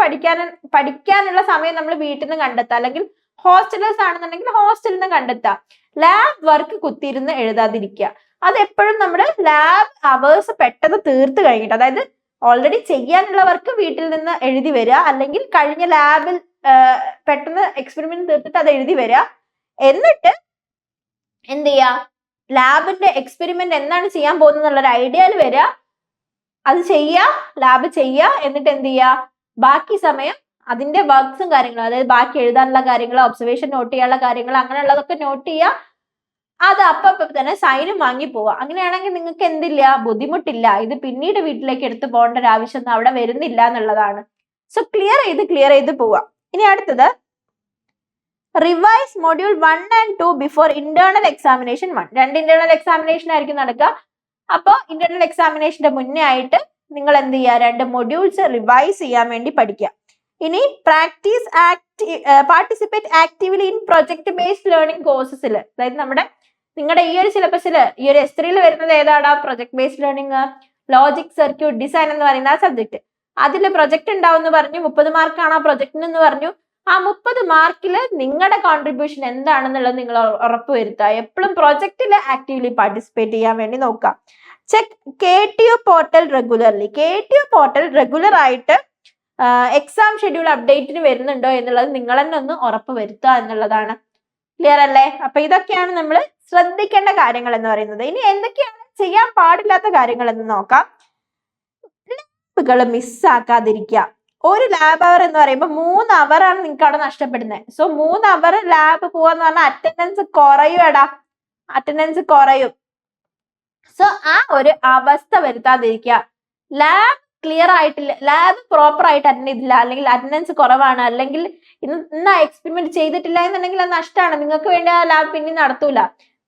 പഠിക്കാനുള്ള സമയം നമ്മൾ വീട്ടിൽ നിന്ന് കണ്ടെത്തുക, അല്ലെങ്കിൽ ഹോസ്റ്റലേഴ്സ് ആണെന്നുണ്ടെങ്കിൽ ഹോസ്റ്റലിൽ നിന്ന് കണ്ടെത്തുക. ലാബ് വർക്ക് കുത്തിയിരുന്ന് എഴുതാതിരിക്കുക. അത് എപ്പോഴും നമ്മുടെ ലാബ് അവേഴ്സ് പെട്ടെന്ന് തീർത്ത് കഴിഞ്ഞിട്ട്, അതായത് ഓൾറെഡി ചെയ്യാനുള്ള വർക്ക് വീട്ടിൽ നിന്ന് എഴുതി വരിക, അല്ലെങ്കിൽ കഴിഞ്ഞ ലാബിൽ പെട്ടെന്ന് എക്സ്പെരിമെന്റ് തീർത്തിട്ട് അത് എഴുതി വരിക. എന്നിട്ട് എന്ത് ചെയ്യുക, ലാബിന്റെ എക്സ്പെരിമെന്റ് എന്താണ് ചെയ്യാൻ പോകുന്നത് എന്നുള്ളൊരു ഐഡിയയിൽ വരിക, അത് ചെയ്യുക, ലാബ് ചെയ്യുക. എന്നിട്ട് എന്ത് ചെയ്യുക, ബാക്കി സമയം അതിന്റെ വർക്ക്സും കാര്യങ്ങളും, അതായത് ബാക്കി എഴുതാനുള്ള കാര്യങ്ങൾ, ഒബ്സർവേഷൻ നോട്ട് ചെയ്യാനുള്ള കാര്യങ്ങൾ, അങ്ങനെയുള്ളതൊക്കെ നോട്ട് ചെയ്യുക. അത് അപ്പം തന്നെ സൈനും വാങ്ങി പോവുക. അങ്ങനെയാണെങ്കിൽ നിങ്ങൾക്ക് എന്തില്ല, ബുദ്ധിമുട്ടില്ല. ഇത് പിന്നീട് വീട്ടിലേക്ക് എടുത്തു പോകേണ്ട ഒരു ആവശ്യം അവിടെ വരുന്നില്ല എന്നുള്ളതാണ്. സോ ക്ലിയർ ചെയ്ത് പോവുക. ഇനി അടുത്തത് revise module 1 and 2 before internal examination 1. 2 internal examination ആയിരിക്കും നടക്കുക. അപ്പോൾ ഇന്റേണൽ എക്സാമിനേഷന്റെ മുന്നേ ആയിട്ട് നിങ്ങൾ എന്ത് ചെയ്യുക, 2 മൊഡ്യൂൾസ് റിവൈസ് ചെയ്യാൻ വേണ്ടി പഠിക്കുക. ഇനി participate actively in project based learning കോഴ്സസിൽ, അതായത് നിങ്ങളുടെ ഈ ഒരു സിലബസിൽ ഈ ഒരു S3 വരുന്നത് ഏതാടാ, project based learning, logic circuit design എന്ന് പറയുന്ന ആ സബ്ജക്ട്. അതിൽ പ്രൊജക്ട് ഉണ്ടാവും എന്ന് പറഞ്ഞു, 30 മാർക്കാണ് ആ പ്രൊജക്ടിന് എന്ന് പറഞ്ഞു. ആ 30 മാർക്കിൽ നിങ്ങളുടെ കോൺട്രിബ്യൂഷൻ എന്താണെന്നുള്ളത് നിങ്ങൾ ഉറപ്പുവരുത്തുക. എപ്പോഴും പ്രൊജക്റ്റിൽ ആക്റ്റീവ്ലി പാർട്ടിസിപ്പേറ്റ് ചെയ്യാൻ വേണ്ടി നോക്കുക. Check KTU portal regularly. KTU portal regular ആയിട്ട് എക്സാം ഷെഡ്യൂൾ അപ്ഡേറ്റിന് വരുന്നുണ്ടോ എന്നുള്ളത് നിങ്ങൾ തന്നെ ഒന്ന് ഉറപ്പ് വരുത്തുക എന്നുള്ളതാണ്. ക്ലിയർ അല്ലേ? അപ്പൊ ഇതൊക്കെയാണ് നമ്മൾ ശ്രദ്ധിക്കേണ്ട കാര്യങ്ങൾ എന്ന് പറയുന്നത്. ഇനി എന്തൊക്കെയാണ് ചെയ്യാൻ പാടില്ലാത്ത കാര്യങ്ങൾ എന്ന് നോക്കാം. ലാബുകൾ മിസ്സാക്കാതിരിക്കുക. ഒരു ലാബ് അവർ എന്ന് പറയുമ്പോൾ 3 അവറാണ് നിങ്ങൾക്ക് അവിടെ നഷ്ടപ്പെടുന്നത്. സോ 3 അവർ ലാബ് പോവാന്ന് പറഞ്ഞാൽ അറ്റൻഡൻസ് കുറയും. സോ ആ ഒരു അവസ്ഥ വരുത്താതിരിക്കുക. ലാബ് ക്ലിയർ ആയിട്ടില്ല, ലാബ് പ്രോപ്പർ ആയിട്ട് അറ്റൻഡ് ചെയ്തില്ല, അല്ലെങ്കിൽ അറ്റൻഡൻസ് കുറവാണ്, അല്ലെങ്കിൽ ഇന്ന് എക്സ്പെരിമെന്റ് ചെയ്തിട്ടില്ല എന്നുണ്ടെങ്കിൽ അത് നഷ്ടമാണ്. നിങ്ങൾക്ക് വേണ്ടി ആ ലാബ് പിന്നെ നടത്തൂല.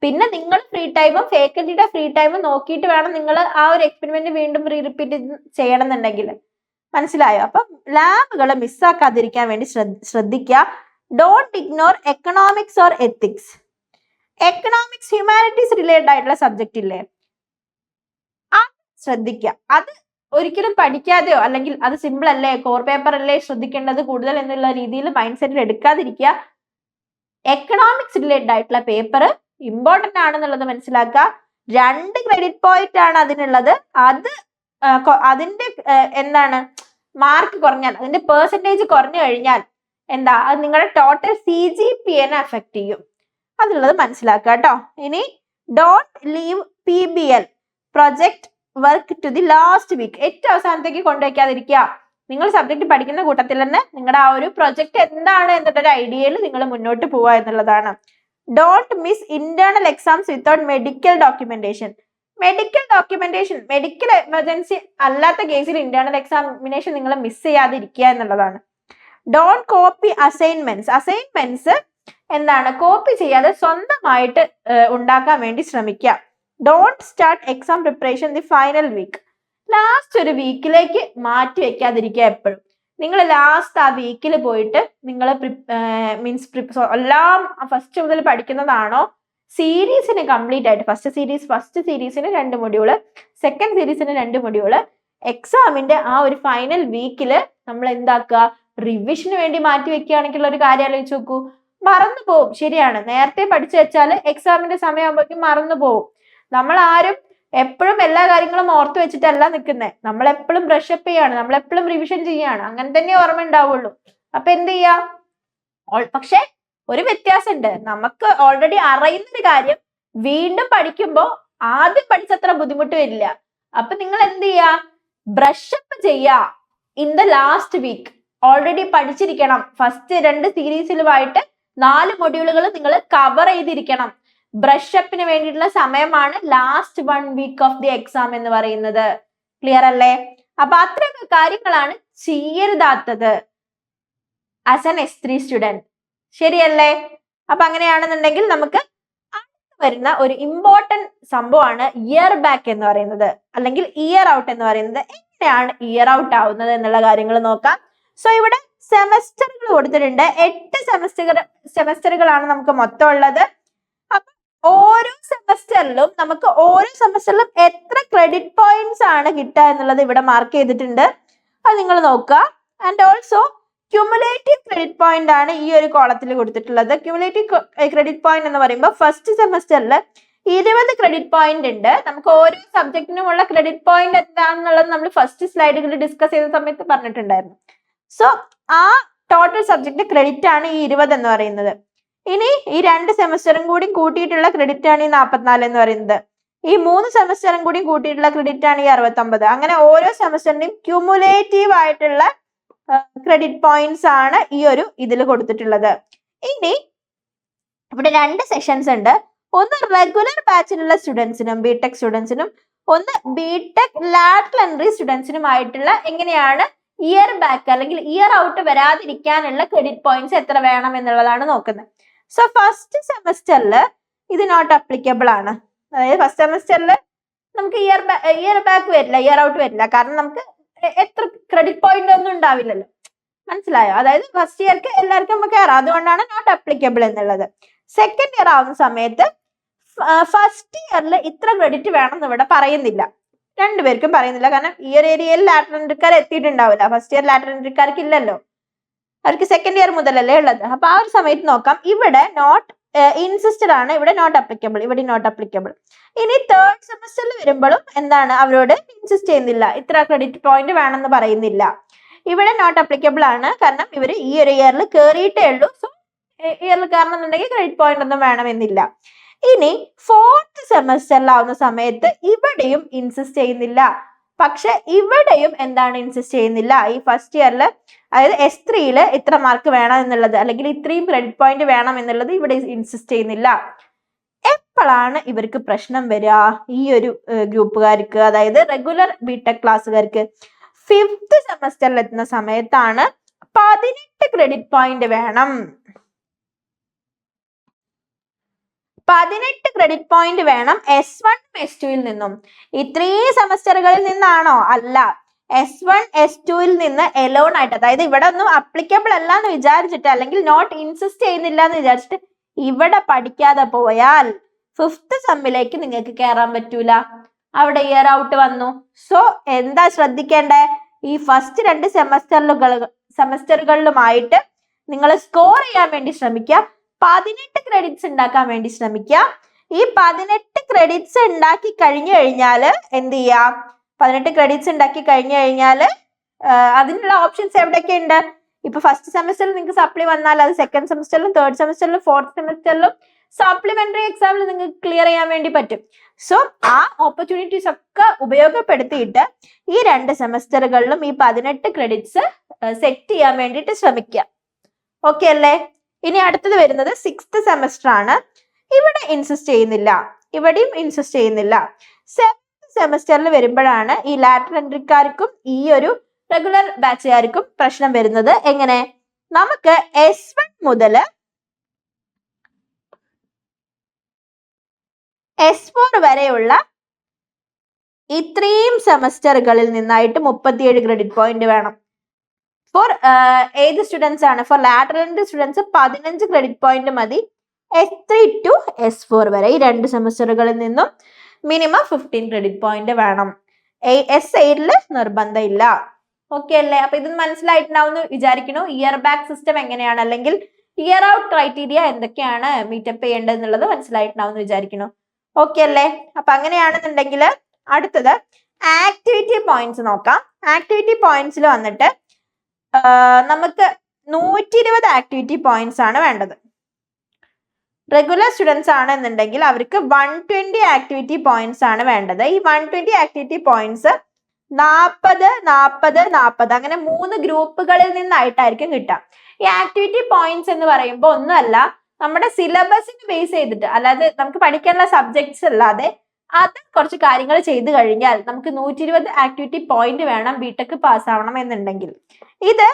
പിന്നെ നിങ്ങൾ ഫ്രീ ടൈമും ഫാക്കൽറ്റിയുടെ ഫ്രീ ടൈമും നോക്കിയിട്ട് വേണം നിങ്ങൾ ആ ഒരു എക്സ്പെരിമെന്റ് വീണ്ടും റിപ്പീറ്റ് ചെയ്യണം എന്നുണ്ടെങ്കിൽ. മനസ്സിലായോ? അപ്പം ലാബുകളെ മിസ്സാക്കാതിരിക്കാൻ വേണ്ടി ശ്രദ്ധിക്കുക. Don't ignore economics or ethics. Economics humanities related ആയിട്ടുള്ള സബ്ജക്റ്റ് ഇല്ലേ, അത് ശ്രദ്ധിക്കുക. അത് ഒരിക്കലും പഠിക്കാതെയോ, അല്ലെങ്കിൽ അത് സിമ്പിൾ അല്ലേ, കോർ പേപ്പർ അല്ലേ ശ്രദ്ധിക്കേണ്ടത് കൂടുതൽ എന്നുള്ള രീതിയിൽ മൈൻഡ് സെറ്റിൽ എടുക്കാതിരിക്കുക. എക്കണോമിക്സ് റിലേറ്റഡ് ആയിട്ടുള്ള പേപ്പർ ഇമ്പോർട്ടന്റ് ആണെന്നുള്ളത് മനസ്സിലാക്കുക. 2 ക്രെഡിറ്റ് പോയിന്റ് ആണ് അതിനുള്ളത്. അതിന്റെ മാർക്ക് കുറഞ്ഞാൽ, അതിന്റെ പെർസെന്റേജ് കുറഞ്ഞു കഴിഞ്ഞാൽ അത് നിങ്ങളുടെ ടോട്ടൽ CGPA അഫക്ട് ചെയ്യും. അതിനുള്ളത് മനസ്സിലാക്കുക കേട്ടോ. ഇനി don't leave PBL project work to the last week. ഏറ്റവും അവസാനത്തേക്ക് കൊണ്ടുവയ്ക്കാതിരിക്കുക. നിങ്ങൾ സബ്ജക്ട് പഠിക്കുന്ന കൂട്ടത്തിൽ തന്നെ നിങ്ങളുടെ ആ ഒരു പ്രൊജക്ട് എന്താണ് എന്നൊരു ഐഡിയയിൽ നിങ്ങൾ മുന്നോട്ട് പോവുക എന്നുള്ളതാണ്. Don't miss internal exams without medical documentation. Medical emergency അല്ലാത്ത കേസിൽ ഇന്റേണൽ എക്സാമിനേഷൻ നിങ്ങൾ മിസ് ചെയ്യാതിരിക്കുക എന്നുള്ളതാണ്. ഡോണ്ട് കോപ്പി അസൈൻമെന്റ്സ് കോപ്പി ചെയ്യാതെ സ്വന്തമായിട്ട് ഉണ്ടാക്കാൻ വേണ്ടി ശ്രമിക്കുക. Don't start exam preparation the final week. Last ഒരു വീക്കിലേക്ക് മാറ്റി വെക്കാതിരിക്കുക. എപ്പോഴും നിങ്ങൾ ലാസ്റ്റ് ആ വീക്കിൽ പോയിട്ട് നിങ്ങൾ എല്ലാം ഫസ്റ്റ് മുതൽ പഠിക്കുന്നതാണോ, സീരീസിന് കംപ്ലീറ്റ് ആയിട്ട് ഫസ്റ്റ് സീരീസിന് 2 മൊഡ്യൂള്, സെക്കൻഡ് സീരീസിന് 2 മൊഡ്യൂള്, എക്സാമിന്റെ ആ ഒരു ഫൈനൽ വീക്കിൽ നമ്മൾ റിവിഷന് വേണ്ടി മാറ്റി വെക്കുകയാണെങ്കിൽ ഒരു കാര്യം ആലോചിച്ച് നോക്കൂ. മറന്നു പോവും. ശരിയാണ്, നേരത്തെ പഠിച്ചു വെച്ചാൽ എക്സാമിന്റെ സമയമാകുമ്പോഴേക്കും മറന്നു പോവും. നമ്മൾ ആരും എപ്പോഴും എല്ലാ കാര്യങ്ങളും ഓർത്ത് വെച്ചിട്ടല്ല നിൽക്കുന്നത്. നമ്മൾ എപ്പോഴും ബ്രഷപ്പ് ചെയ്യാണ്, നമ്മൾ എപ്പോഴും റിവിഷൻ ചെയ്യാണ്. അങ്ങനെ തന്നെ ഓർമ്മ ഉണ്ടാവുള്ളൂ. അപ്പൊ എന്ത് ചെയ്യാ? പക്ഷെ ഒരു വ്യത്യാസമുണ്ട്. നമുക്ക് ഓൾറെഡി അറിയുന്നൊരു കാര്യം വീണ്ടും പഠിക്കുമ്പോൾ ആദ്യം പഠിച്ചത്ര ബുദ്ധിമുട്ട് വരില്ല. അപ്പൊ നിങ്ങൾ എന്ത് ചെയ്യാ? ബ്രഷപ്പ് ചെയ്യാ. In the last week already പഠിച്ചിരിക്കണം. ഫസ്റ്റ് 2 സീരീസിലുമായിട്ട് 4 മൊഡ്യൂളുകൾ നിങ്ങൾ കവർ ചെയ്തിരിക്കണം. ബ്രഷപ്പിന് വേണ്ടിയിട്ടുള്ള സമയമാണ് last 1 week of the exam എന്ന് പറയുന്നത്. ക്ലിയർ അല്ലേ? അപ്പൊ അത്രയൊക്കെ കാര്യങ്ങളാണ് ചെയ്യരുതാത്തത് ആസ് എൻ S3 സ്റ്റുഡന്റ്. ശരിയല്ലേ? അപ്പൊ അങ്ങനെയാണെന്നുണ്ടെങ്കിൽ നമുക്ക് വരുന്ന ഒരു ഇമ്പോർട്ടന്റ് സംഭവമാണ് ഇയർ ബാക്ക് എന്ന് പറയുന്നത്, അല്ലെങ്കിൽ ഇയർ ഔട്ട് എന്ന് പറയുന്നത്. എങ്ങനെയാണ് ഇയർ ഔട്ട് ആവുന്നത് എന്നുള്ള കാര്യങ്ങൾ നോക്കാം. സോ ഇവിടെ സെമസ്റ്ററുകൾ കൊടുത്തിട്ടുണ്ട്. 8 സെമസ്റ്ററുകളാണ് നമുക്ക് മൊത്തം ഉള്ളത്. അപ്പൊ ഓരോ സെമസ്റ്ററിലും എത്ര ക്രെഡിറ്റ് പോയിന്റ്സ് ആണ് കിട്ടുക എന്നുള്ളത് ഇവിടെ മാർക്ക് ചെയ്തിട്ടുണ്ട്. അത് നിങ്ങൾ നോക്കുക. And also cumulative credit point ആണ് ഈ ഒരു കോളത്തിൽ കൊടുത്തിട്ടുള്ളത്. ക്യുമുലേറ്റീവ് ക്രെഡിറ്റ് പോയിന്റ് എന്ന് പറയുമ്പോൾ ഫസ്റ്റ് സെമസ്റ്ററിൽ 20 ക്രെഡിറ്റ് പോയിന്റ് ഉണ്ട്. നമുക്ക് ഓരോ സബ്ജക്റ്റിനുമുള്ള ക്രെഡിറ്റ് പോയിന്റ് എന്താണെന്നുള്ളത് നമ്മൾ ഫസ്റ്റ് സ്ലൈഡുകളിൽ ഡിസ്കസ് ചെയ്ത സമയത്ത് പറഞ്ഞിട്ടുണ്ടായിരുന്നു. സോ ആ ടോട്ടൽ സബ്ജക്ട് ക്രെഡിറ്റ് ആണ് ഈ 20 എന്ന് പറയുന്നത്. ഇനി ഈ 2 സെമസ്റ്ററും കൂടി കൂട്ടിയിട്ടുള്ള ക്രെഡിറ്റ് ആണ് ഈ 44 എന്ന് പറയുന്നത്. ഈ 3 സെമസ്റ്ററും കൂടി കൂട്ടിയിട്ടുള്ള ക്രെഡിറ്റ് ആണ് ഈ 69. അങ്ങനെ ഓരോ സെമസ്റ്ററിന്റെയും ക്യുമുലേറ്റീവ് ആയിട്ടുള്ള ക്രെഡിറ്റ് പോയിന്റ്സ് ആണ് ഈ ഒരു ഇതിൽ കൊടുത്തിട്ടുള്ളത്. ഇനി ഇവിടെ 2 സെഷൻസ് ഉണ്ട്. ഒന്ന് റെഗുലർ ബാച്ചിലുള്ള സ്റ്റുഡൻസിനും ബിടെക് സ്റ്റുഡൻസിനും, ഒന്ന് ബിടെക് ലാറ്ററൽ എൻട്രി സ്റ്റുഡൻസിനുമായിട്ടുള്ള എങ്ങനെയാണ് ഇയർ ബാക്ക് അല്ലെങ്കിൽ ഇയർ ഔട്ട് വരാതിരിക്കാനുള്ള ക്രെഡിറ്റ് പോയിന്റ്സ് എത്ര വേണം എന്നുള്ളതാണ് നോക്കുന്നത്. സോ ഫസ്റ്റ് സെമസ്റ്ററിൽ ഇത് നോട്ട് അപ്ലിക്കബിൾ ആണ്. അതായത് ഫസ്റ്റ് സെമസ്റ്ററിൽ നമുക്ക് ഇയർ ബാക്ക് വരില്ല, ഇയർ ഔട്ട് വരില്ല. കാരണം നമുക്ക് എത്ര ക്രെഡിറ്റ് പോയിന്റ് ഒന്നും ഉണ്ടാവില്ലല്ലോ. മനസ്സിലായോ? അതായത് ഫസ്റ്റ് ഇയർക്ക് എല്ലാവർക്കും നമുക്ക് കയറാം. അതുകൊണ്ടാണ് നോട്ട് അപ്ലിക്കബിൾ എന്നുള്ളത്. സെക്കൻഡ് ഇയർ ആവുന്ന സമയത്ത് ഫസ്റ്റ് ഇയറിൽ ഇത്ര ക്രെഡിറ്റ് വേണം എന്ന് ഇവിടെ പറയുന്നില്ല. രണ്ടുപേർക്കും പറയുന്നില്ല. കാരണം ഈ ഒരു ഏരിയയിൽ ലാറ്ററൽ എൻട്രിക്കാർ എത്തിയിട്ടുണ്ടാവില്ല. ഫസ്റ്റ് ഇയർ ലാറ്ററൽ എൻട്രിക്കാർക്ക് ഇല്ലല്ലോ, അവർക്ക് സെക്കൻഡ് ഇയർ മുതലല്ലേ ഉള്ളത്. അപ്പൊ ആ ഒരു സമയത്ത് നോക്കാം. ഇവിടെ നോട്ട് ഇൻസിസ്റ്റഡ് ആണ്, ഇവിടെ നോട്ട് അപ്ലിക്കബിൾ, ഇവിടെ നോട്ട് അപ്ലിക്കബിൾ. ഇനി തേർഡ് സെമസ്റ്ററിൽ വരുമ്പോഴും എന്താണ്, അവരോട് ഇൻസിസ്റ്റ് ചെയ്യുന്നില്ല, ഇത്ര ക്രെഡിറ്റ് പോയിന്റ് വേണമെന്ന് പറയുന്നില്ല. ഇവിടെ നോട്ട് അപ്ലിക്കബിൾ ആണ്. കാരണം ഇവർ ഈ ഒരു ഇയറിൽ കയറിയിട്ടേ ഉള്ളൂ. സോ ഇയറിൽ കയറണമെന്നുണ്ടെങ്കിൽ ക്രെഡിറ്റ് പോയിന്റ് ഒന്നും വേണമെന്നില്ല. ഇനി ഫോർത്ത് സെമസ്റ്ററിലാവുന്ന സമയത്ത് ഇവിടെയും ഇൻസിസ്റ്റ് ചെയ്യുന്നില്ല. പക്ഷെ ഇവിടെയും എന്താണ് ഇൻസിസ്റ്റ് ചെയ്യുന്നില്ല, ഈ ഫസ്റ്റ് ഇയറിൽ അതായത് S3 ഇത്ര മാർക്ക് വേണം എന്നുള്ളത്, അല്ലെങ്കിൽ ഇത്രയും ക്രെഡിറ്റ് പോയിന്റ് വേണം എന്നുള്ളത് ഇവിടെ ഇൻസിസ്റ്റ് ചെയ്യുന്നില്ല. എപ്പോഴാണ് ഇവർക്ക് പ്രശ്നം വരിക? ഈ ഒരു ഗ്രൂപ്പുകാർക്ക്, അതായത് റെഗുലർ ബിടെക് ക്ലാസ്സുകാർക്ക് 5th സെമസ്റ്ററിൽ എത്തുന്ന സമയത്താണ് 18 ക്രെഡിറ്റ് പോയിന്റ് വേണം. 18 ക്രെഡിറ്റ് പോയിന്റ് വേണം S1 S2 നിന്നും. ഇത്രയും സെമസ്റ്ററുകളിൽ നിന്നാണോ? അല്ല, S1 S2 നിന്ന് എലോൺ ആയിട്ട്, അതായത് ഇവിടെ ഒന്നും അപ്ലിക്കബിൾ അല്ല എന്ന് വിചാരിച്ചിട്ട്, അല്ലെങ്കിൽ നോട്ട് ഇൻസിസ്റ്റ് ചെയ്യുന്നില്ല എന്ന് വിചാരിച്ചിട്ട് ഇവിടെ പഠിക്കാതെ പോയാൽ 5th സെമ്മിലേക്ക് നിങ്ങൾക്ക് കയറാൻ പറ്റൂല. അവിടെ ഇയർ ഔട്ട് വന്നു. സോ എന്താ ശ്രദ്ധിക്കേണ്ടേ? ഈ ഫസ്റ്റ് 2 സെമസ്റ്ററുകളിലുമായിട്ട് നിങ്ങൾ സ്കോർ ചെയ്യാൻ വേണ്ടി ശ്രമിക്കുക. 18 ക്രെഡിറ്റ്സ് ഉണ്ടാക്കാൻ വേണ്ടി ശ്രമിക്കുക. ഈ 18 ക്രെഡിറ്റ്സ് ഉണ്ടാക്കി കഴിഞ്ഞു കഴിഞ്ഞാൽ എന്ത് ചെയ്യാം? 18 ക്രെഡിറ്റ്സ് ഉണ്ടാക്കി കഴിഞ്ഞു കഴിഞ്ഞാൽ അതിനുള്ള ഓപ്ഷൻസ് എവിടെയൊക്കെ ഉണ്ട്? ഇപ്പൊ ഫസ്റ്റ് സെമസ്റ്ററിൽ നിങ്ങൾക്ക് സപ്ലി വന്നാൽ അത് സെക്കൻഡ് സെമസ്റ്ററിലും തേർഡ് സെമസ്റ്ററിലും ഫോർത്ത് സെമസ്റ്ററിലും സപ്ലിമെന്ററി എക്സാമിൽ നിങ്ങൾക്ക് ക്ലിയർ ചെയ്യാൻ വേണ്ടി പറ്റും. സോ ആ ഓപ്പർച്യൂണിറ്റീസ് ഒക്കെ ഉപയോഗപ്പെടുത്തിയിട്ട് ഈ 2 സെമസ്റ്ററുകളിലും ഈ 18 ക്രെഡിറ്റ്സ് സെറ്റ് ചെയ്യാൻ വേണ്ടിയിട്ട് ശ്രമിക്കുക. ഓക്കെ അല്ലേ? ഇനി അടുത്തത് വരുന്നത് 6th സെമസ്റ്റർ ആണ്. ഇവിടെ ഇൻസിസ്റ്റ് ചെയ്യുന്നില്ല, ഇവിടെയും ഇൻസിസ്റ്റ് ചെയ്യുന്നില്ല. 7th സെമസ്റ്ററിൽ വരുമ്പോഴാണ് ഈ ലാറ്ററൽ എൻട്രിക്കാർക്കും ഈ ഒരു റെഗുലർ ബാച്ചുകാർക്കും പ്രശ്നം വരുന്നത്. എങ്ങനെ? നമുക്ക് S1 മുതൽ S4 വരെയുള്ള ഇത്രയും സെമസ്റ്ററുകളിൽ നിന്നായിട്ട് 37 ക്രെഡിറ്റ് പോയിന്റ് വേണം. ഫോർ ഏത് സ്റ്റുഡൻസ് ആണ്? For lateral entry students 15 credit point മതി. S3 to S4 വരെ ഈ 2 സെമസ്റ്ററുകളിൽ നിന്നും മിനിമം 15 ക്രെഡിറ്റ് പോയിന്റ് വേണം. S8 നിർബന്ധം ഇല്ല. ഓക്കെ അല്ലേ? അപ്പൊ ഇത് മനസ്സിലായിട്ടുണ്ടാവുമെന്ന് വിചാരിക്കുന്നു. ഇയർ ബാക്ക് സിസ്റ്റം എങ്ങനെയാണ്, അല്ലെങ്കിൽ ഇയർ ഔട്ട് ക്രൈറ്റീരിയ എന്തൊക്കെയാണ് മീറ്റപ്പ് ചെയ്യേണ്ടത് എന്നുള്ളത് മനസ്സിലായിട്ടുണ്ടാവുമെന്ന് വിചാരിക്കുന്നു. ഓക്കെ അല്ലേ? അപ്പൊ അങ്ങനെയാണെന്നുണ്ടെങ്കിൽ അടുത്തത് ആക്ടിവിറ്റി പോയിന്റ്സ് നോക്കാം. ആക്ടിവിറ്റി പോയിന്റ്സിൽ വന്നിട്ട് നമുക്ക് 120 ആക്ടിവിറ്റി പോയിന്റ്സ് ആണ് വേണ്ടത്. റെഗുലർ സ്റ്റുഡൻസ് ആണെന്നുണ്ടെങ്കിൽ അവർക്ക് 120 ആക്ടിവിറ്റി പോയിന്റ്സ് ആണ് വേണ്ടത്. ഈ 120 ആക്ടിവിറ്റി പോയിന്റ്സ് 40, 40, 40 അങ്ങനെ 3 ഗ്രൂപ്പുകളിൽ നിന്നായിട്ടായിരിക്കും കിട്ടുക. ഈ ആക്ടിവിറ്റി പോയിന്റ്സ് എന്ന് പറയുമ്പോൾ ഒന്നുമല്ല, നമ്മുടെ സിലബസിന് ബേസ് ചെയ്തിട്ട്, അല്ലാതെ നമുക്ക് പഠിക്കാനുള്ള സബ്ജക്ട്സ് അല്ലാതെ അത് കുറച്ച് കാര്യങ്ങൾ ചെയ്തു കഴിഞ്ഞാൽ നമുക്ക് 120 ആക്ടിവിറ്റി പോയിന്റ് വേണം ബിടെക് പാസ്സാവണം എന്നുണ്ടെങ്കിൽ. ഇത്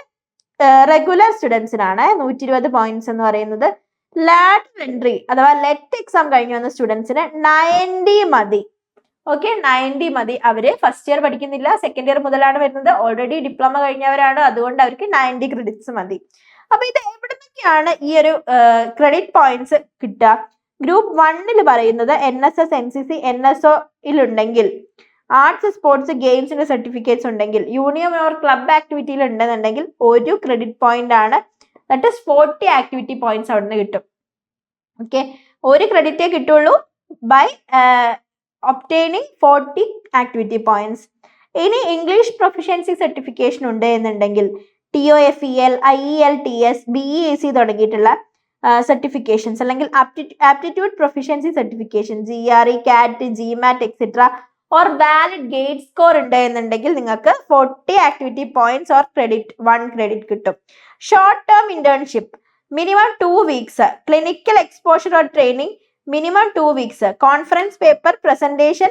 റെഗുലർ സ്റ്റുഡൻസിനാണ് 120 പോയിന്റ്സ് എന്ന് പറയുന്നത്. ലാറ്ററൽ എൻട്രി അഥവാ ലെറ്റ് എക്സാം കഴിഞ്ഞു വന്ന സ്റ്റുഡൻസിന് 90 മതി. ഓക്കെ, 90 മതി. അവര് ഫസ്റ്റ് ഇയർ പഠിക്കുന്നില്ല, സെക്കൻഡ് ഇയർ മുതലാണ് വരുന്നത്, ഓൾറെഡി ഡിപ്ലോമ കഴിഞ്ഞവരാണ്, അതുകൊണ്ട് അവർക്ക് 90 ക്രെഡിറ്റ്സ് മതി. അപ്പൊ ഇത് എവിടെ നിന്നൊക്കെയാണ് ഈ ഒരു ക്രെഡിറ്റ് പോയിന്റ്സ് കിട്ടുക? ഗ്രൂപ്പ് 1 പറയുന്നത് NSS, NCC, NSO ഉണ്ടെങ്കിൽ, ആർട്സ്, സ്പോർട്സ്, ഗെയിംസിന്റെ സർട്ടിഫിക്കറ്റ്സ് ഉണ്ടെങ്കിൽ, യൂണിയൻ ഓർ ക്ലബ് ആക്ടിവിറ്റിയിൽ ഉണ്ടെന്നുണ്ടെങ്കിൽ 1 ക്രെഡിറ്റ് പോയിന്റ് ആണ്. ദാറ്റ് ഈസ് 40 ആക്ടിവിറ്റി പോയിന്റ്സ് അവിടെ നിന്ന് കിട്ടും. ഓക്കെ, 1 ക്രെഡിറ്റേ കിട്ടുള്ളൂ ബൈ ഒബ്റ്റെയിനിങ് 40 ആക്ടിവിറ്റി പോയിന്റ്സ്. ഇനി ഇംഗ്ലീഷ് പ്രൊഫഷ്യൻസി സർട്ടിഫിക്കേഷൻ ഉണ്ട് എന്നുണ്ടെങ്കിൽ TOEFL, IELTS, BEAC തുടങ്ങിയിട്ടുള്ള സർട്ടിഫിക്കേഷൻസ് അല്ലെങ്കിൽ aptitude proficiency certification, GRE, CAT, GMAT etcetera or valid gate score ഉണ്ട് എന്നുണ്ടെങ്കിൽ നിങ്ങൾക്ക് 40 activity points or credit 1 credit കിട്ടും. Short term internship minimum 2 weeks, clinical exposure or training minimum 2 weeks, conference paper presentation,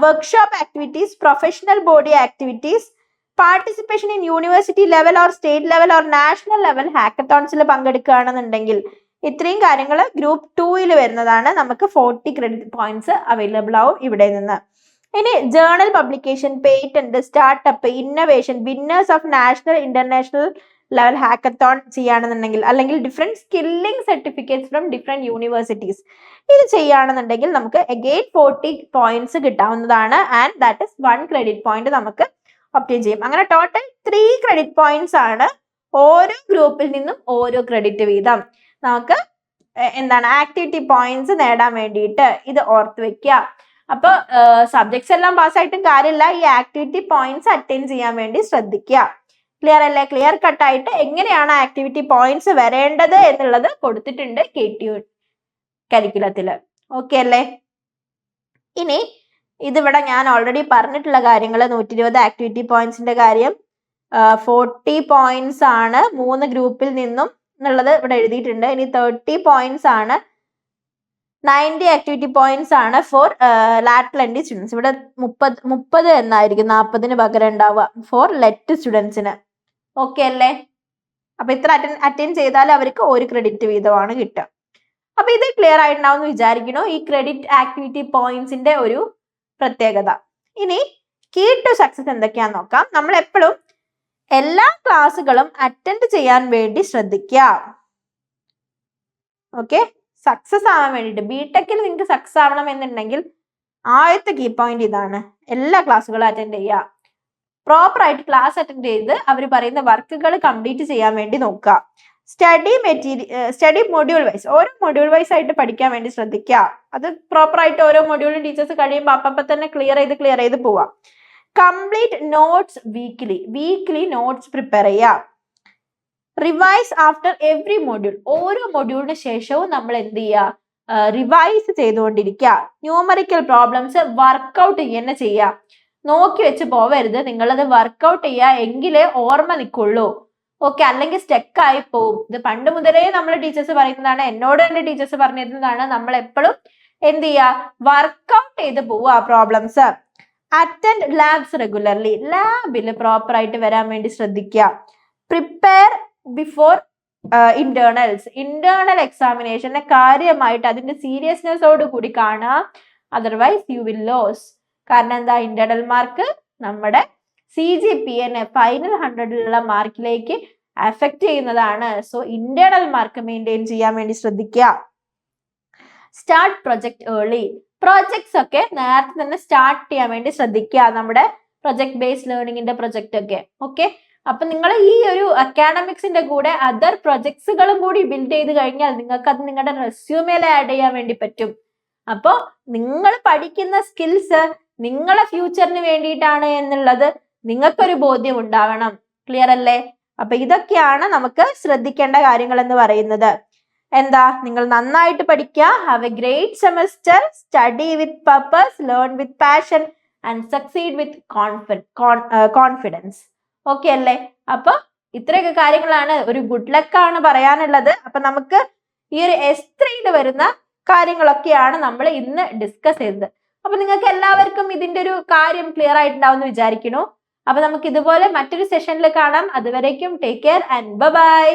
workshop activities, professional body activities, participation in university level or state level or national level ഹാക്കത്തോൺസിൽ പങ്കെടുക്കുകയാണെന്നുണ്ടെങ്കിൽ ഇത്രയും കാര്യങ്ങൾ group 2 വരുന്നതാണ്. നമുക്ക് 40 credit points available ആവും ഇവിടെ നിന്ന്. ഇനി journal publication, patent, startup, innovation, winners of national international level hackathon ചെയ്യുകയാണെന്നുണ്ടെങ്കിൽ, അല്ലെങ്കിൽ different skilling certificates from different universities, ഇത് ചെയ്യുകയാണെന്നുണ്ടെങ്കിൽ നമുക്ക് അഗെയിൻ 40 പോയിന്റ്സ് കിട്ടാവുന്നതാണ്. And that is 1 credit point നമുക്ക് ഒബ്റ്റെയിൻ ചെയ്യും. അങ്ങനെ ടോട്ടൽ 3 ക്രെഡിറ്റ് പോയിന്റ്സ് ആണ്. ഓരോ ഗ്രൂപ്പിൽ നിന്നും ഓരോ ക്രെഡിറ്റ് വീതം നമുക്ക് എന്താണ് ആക്ടിവിറ്റി പോയിന്റ്സ് നേടാൻ വേണ്ടിയിട്ട് ഇത് ഓർത്ത് വെക്കുക. അപ്പൊ സബ്ജക്ട്സ് എല്ലാം പാസ്സായിട്ടും കാര്യമില്ല, ഈ ആക്ടിവിറ്റി പോയിന്റ്സ് അറ്റൻഡ് ചെയ്യാൻ വേണ്ടി ശ്രദ്ധിക്കുക. ക്ലിയർ അല്ലേ? ക്ലിയർ കട്ടായിട്ട് എങ്ങനെയാണ് ആക്ടിവിറ്റി പോയിന്റ്സ് വരേണ്ടത് എന്നുള്ളത് കൊടുത്തിട്ടുണ്ട് KTU കരിക്കുലത്തില്. ഓക്കെ അല്ലേ? ഇനി ഇതിവിടെ ഞാൻ ഓൾറെഡി പറഞ്ഞിട്ടുള്ള കാര്യങ്ങൾ 120 ആക്ടിവിറ്റി പോയിന്റ്സിന്റെ കാര്യം 40 പോയിന്റ്സ് ആണ് 3 ഗ്രൂപ്പിൽ നിന്നും എന്നുള്ളത് ഇവിടെ എഴുതിയിട്ടുണ്ട്. ഇനി 30 പോയിന്റ്സ് ആണ്, 90 ആക്ടിവിറ്റി പോയിന്റ്സ് ആണ് ഫോർ ലാറ്ററൽ എൻട്രി സ്റ്റുഡൻസ്. ഇവിടെ 30 എന്നായിരിക്കും 40ന് പകരം ഉണ്ടാവുക ഫോർ ലെറ്റ് സ്റ്റുഡൻസിന്. ഓക്കെ അല്ലേ? അപ്പൊ ഇത്ര അറ്റൻഡ് ചെയ്താൽ അവർക്ക് 1 ക്രെഡിറ്റ് വീതമാണ് കിട്ടുക. അപ്പൊ ഇത് ക്ലിയർ ആയിട്ടുണ്ടാവും എന്ന് വിചാരിക്കുന്നു, ഈ ക്രെഡിറ്റ് ആക്ടിവിറ്റി പോയിന്റ്സിന്റെ ഒരു പ്രത്യേകത. ഇനി കീ ടു സക്സസ് എന്തൊക്കെയാന്ന് നോക്കാം. നമ്മൾ എപ്പോഴും എല്ലാ ക്ലാസ്സുകളും അറ്റൻഡ് ചെയ്യാൻ വേണ്ടി ശ്രദ്ധിക്കുക. ഓക്കെ, സക്സസ് ആവാൻ വേണ്ടിയിട്ട് ബിടെക്കിൽ നിങ്ങൾക്ക് സക്സസ് ആവണം എന്നുണ്ടെങ്കിൽ ആദ്യത്തെ കീ പോയിന്റ് ഇതാണ്: എല്ലാ ക്ലാസ്സുകളും അറ്റൻഡ് ചെയ്യുക. പ്രോപ്പർ ആയിട്ട് ക്ലാസ് അറ്റൻഡ് ചെയ്ത് അവർ പറയുന്ന വർക്കുകൾ കംപ്ലീറ്റ് ചെയ്യാൻ വേണ്ടി നോക്കുക. സ്റ്റഡി മൊഡ്യൂൾ വൈസ്, ഓരോ മൊഡ്യൂൾ വൈസ് ആയിട്ട് പഠിക്കാൻ വേണ്ടി ശ്രദ്ധിക്കുക. അത് പ്രോപ്പർ ആയിട്ട് ഓരോ മൊഡ്യൂളും ടീച്ചേഴ്സ് കഴിയുമ്പോൾ അപ്പം തന്നെ ക്ലിയർ ചെയ്ത് പോവാം. Complete notes weekly notes prepare ചെയ്യുക. റിവൈസ് ആഫ്റ്റർ എവറി മൊഡ്യൂൾ, ഓരോ മൊഡ്യൂളിന് ശേഷവും നമ്മൾ എന്ത് ചെയ്യുക? റിവൈസ് ചെയ്തുകൊണ്ടിരിക്കുക. ന്യൂമറിക്കൽ പ്രോബ്ലംസ് വർക്കൗട്ട് തന്നെ ചെയ്യുക. നോക്കി വെച്ച് പോവരുത്, നിങ്ങളത് വർക്കൗട്ട് ചെയ്യുക, എങ്കിലേ ഓർമ്മ നിൽക്കുള്ളൂ. ഓക്കെ, അല്ലെങ്കിൽ സ്റ്റക്ക് ആയി പോവും. ഇത് പണ്ട് മുതലേ നമ്മൾ ടീച്ചേഴ്സ് പറയുന്നതാണ്, എന്നോട് എൻ്റെ ടീച്ചേഴ്സ് പറഞ്ഞിരുന്നതാണ്. നമ്മൾ എപ്പോഴും എന്ത് ചെയ്യുക? വർക്കൗട്ട് ചെയ്ത് പോവുക പ്രോബ്ലംസ്. അറ്റൻഡ് ലാബ്സ് റെഗുലർലി, ലാബിൽ പ്രോപ്പർ ആയിട്ട് വരാൻ വേണ്ടി ശ്രദ്ധിക്കുക. പ്രിപ്പയർ ബിഫോർ ഇന്റേണൽ എക്സാമിനേഷനെ കാര്യമായിട്ട് അതിന്റെ സീരിയസ്നെസ്സോട് കൂടി കാണുക. Otherwise you will loss. കാരണം എന്താ? ഇന്റേണൽ മാർക്ക് നമ്മുടെ CGPA ഫൈനൽ 100ലുള്ള മാർക്കിലേക്ക് അഫക്റ്റ് ചെയ്യുന്നതാണ്. സോ ഇന്റേണൽ മാർക്ക് മെയിൻറ്റെയിൻ ചെയ്യാൻ വേണ്ടി ശ്രദ്ധിക്കുക. സ്റ്റാർട്ട് പ്രൊജക്ട് ഏർലി, പ്രോജക്ട്സ് ഒക്കെ നേരത്തെ തന്നെ സ്റ്റാർട്ട് ചെയ്യാൻ വേണ്ടി ശ്രദ്ധിക്കുക. നമ്മുടെ പ്രൊജക്ട് ബേസ്ഡ് ലേണിംഗിന്റെ പ്രൊജക്ട് ഒക്കെ. ഓക്കെ, അപ്പൊ നിങ്ങൾ ഈ ഒരു അക്കാഡമിക്സിന്റെ കൂടെ അതർ പ്രൊജക്ട്സുകളും കൂടി ബിൽഡ് ചെയ്ത് കഴിഞ്ഞാൽ നിങ്ങൾക്ക് അത് നിങ്ങളുടെ റെസ്യൂമേൽ ആഡ് ചെയ്യാൻ വേണ്ടി പറ്റും. അപ്പോൾ നിങ്ങൾ പഠിക്കുന്ന സ്കിൽസ് നിങ്ങളെ ഫ്യൂച്ചറിന് വേണ്ടിയിട്ടാണ് എന്നുള്ളത് നിങ്ങൾക്കൊരു ബോധ്യം ഉണ്ടാവണം. ക്ലിയർ അല്ലേ? അപ്പൊ ഇതൊക്കെയാണ് നമുക്ക് ശ്രദ്ധിക്കേണ്ട കാര്യങ്ങൾ എന്ന് പറയുന്നത്. എന്താ? നിങ്ങൾ നന്നായിട്ട് പഠിക്കുക. Have A great semester. Study with purpose, learn with passion and succeed with confidence. Okay അല്ലേ? അപ്പൊ ഇത്രയൊക്കെ കാര്യങ്ങളാണ്, ഒരു ഗുഡ് ലക്ക് ആണ് പറയാനുള്ളത്. അപ്പൊ നമുക്ക് ഈ ഒരു S3 വരുന്ന കാര്യങ്ങളൊക്കെയാണ് നമ്മൾ ഇന്ന് ഡിസ്കസ് ചെയ്തത്. അപ്പൊ നിങ്ങൾക്ക് എല്ലാവർക്കും ഇതിന്റെ ഒരു കാര്യം ക്ലിയർ ആയിട്ടുണ്ടാവും എന്ന് വിചാരിക്കുന്നു. അപ്പൊ നമുക്ക് ഇതുപോലെ മറ്റൊരു സെഷനിൽ കാണാം. അതുവരേക്കും ടേക്ക് കെയർ ആൻഡ് ബൈ.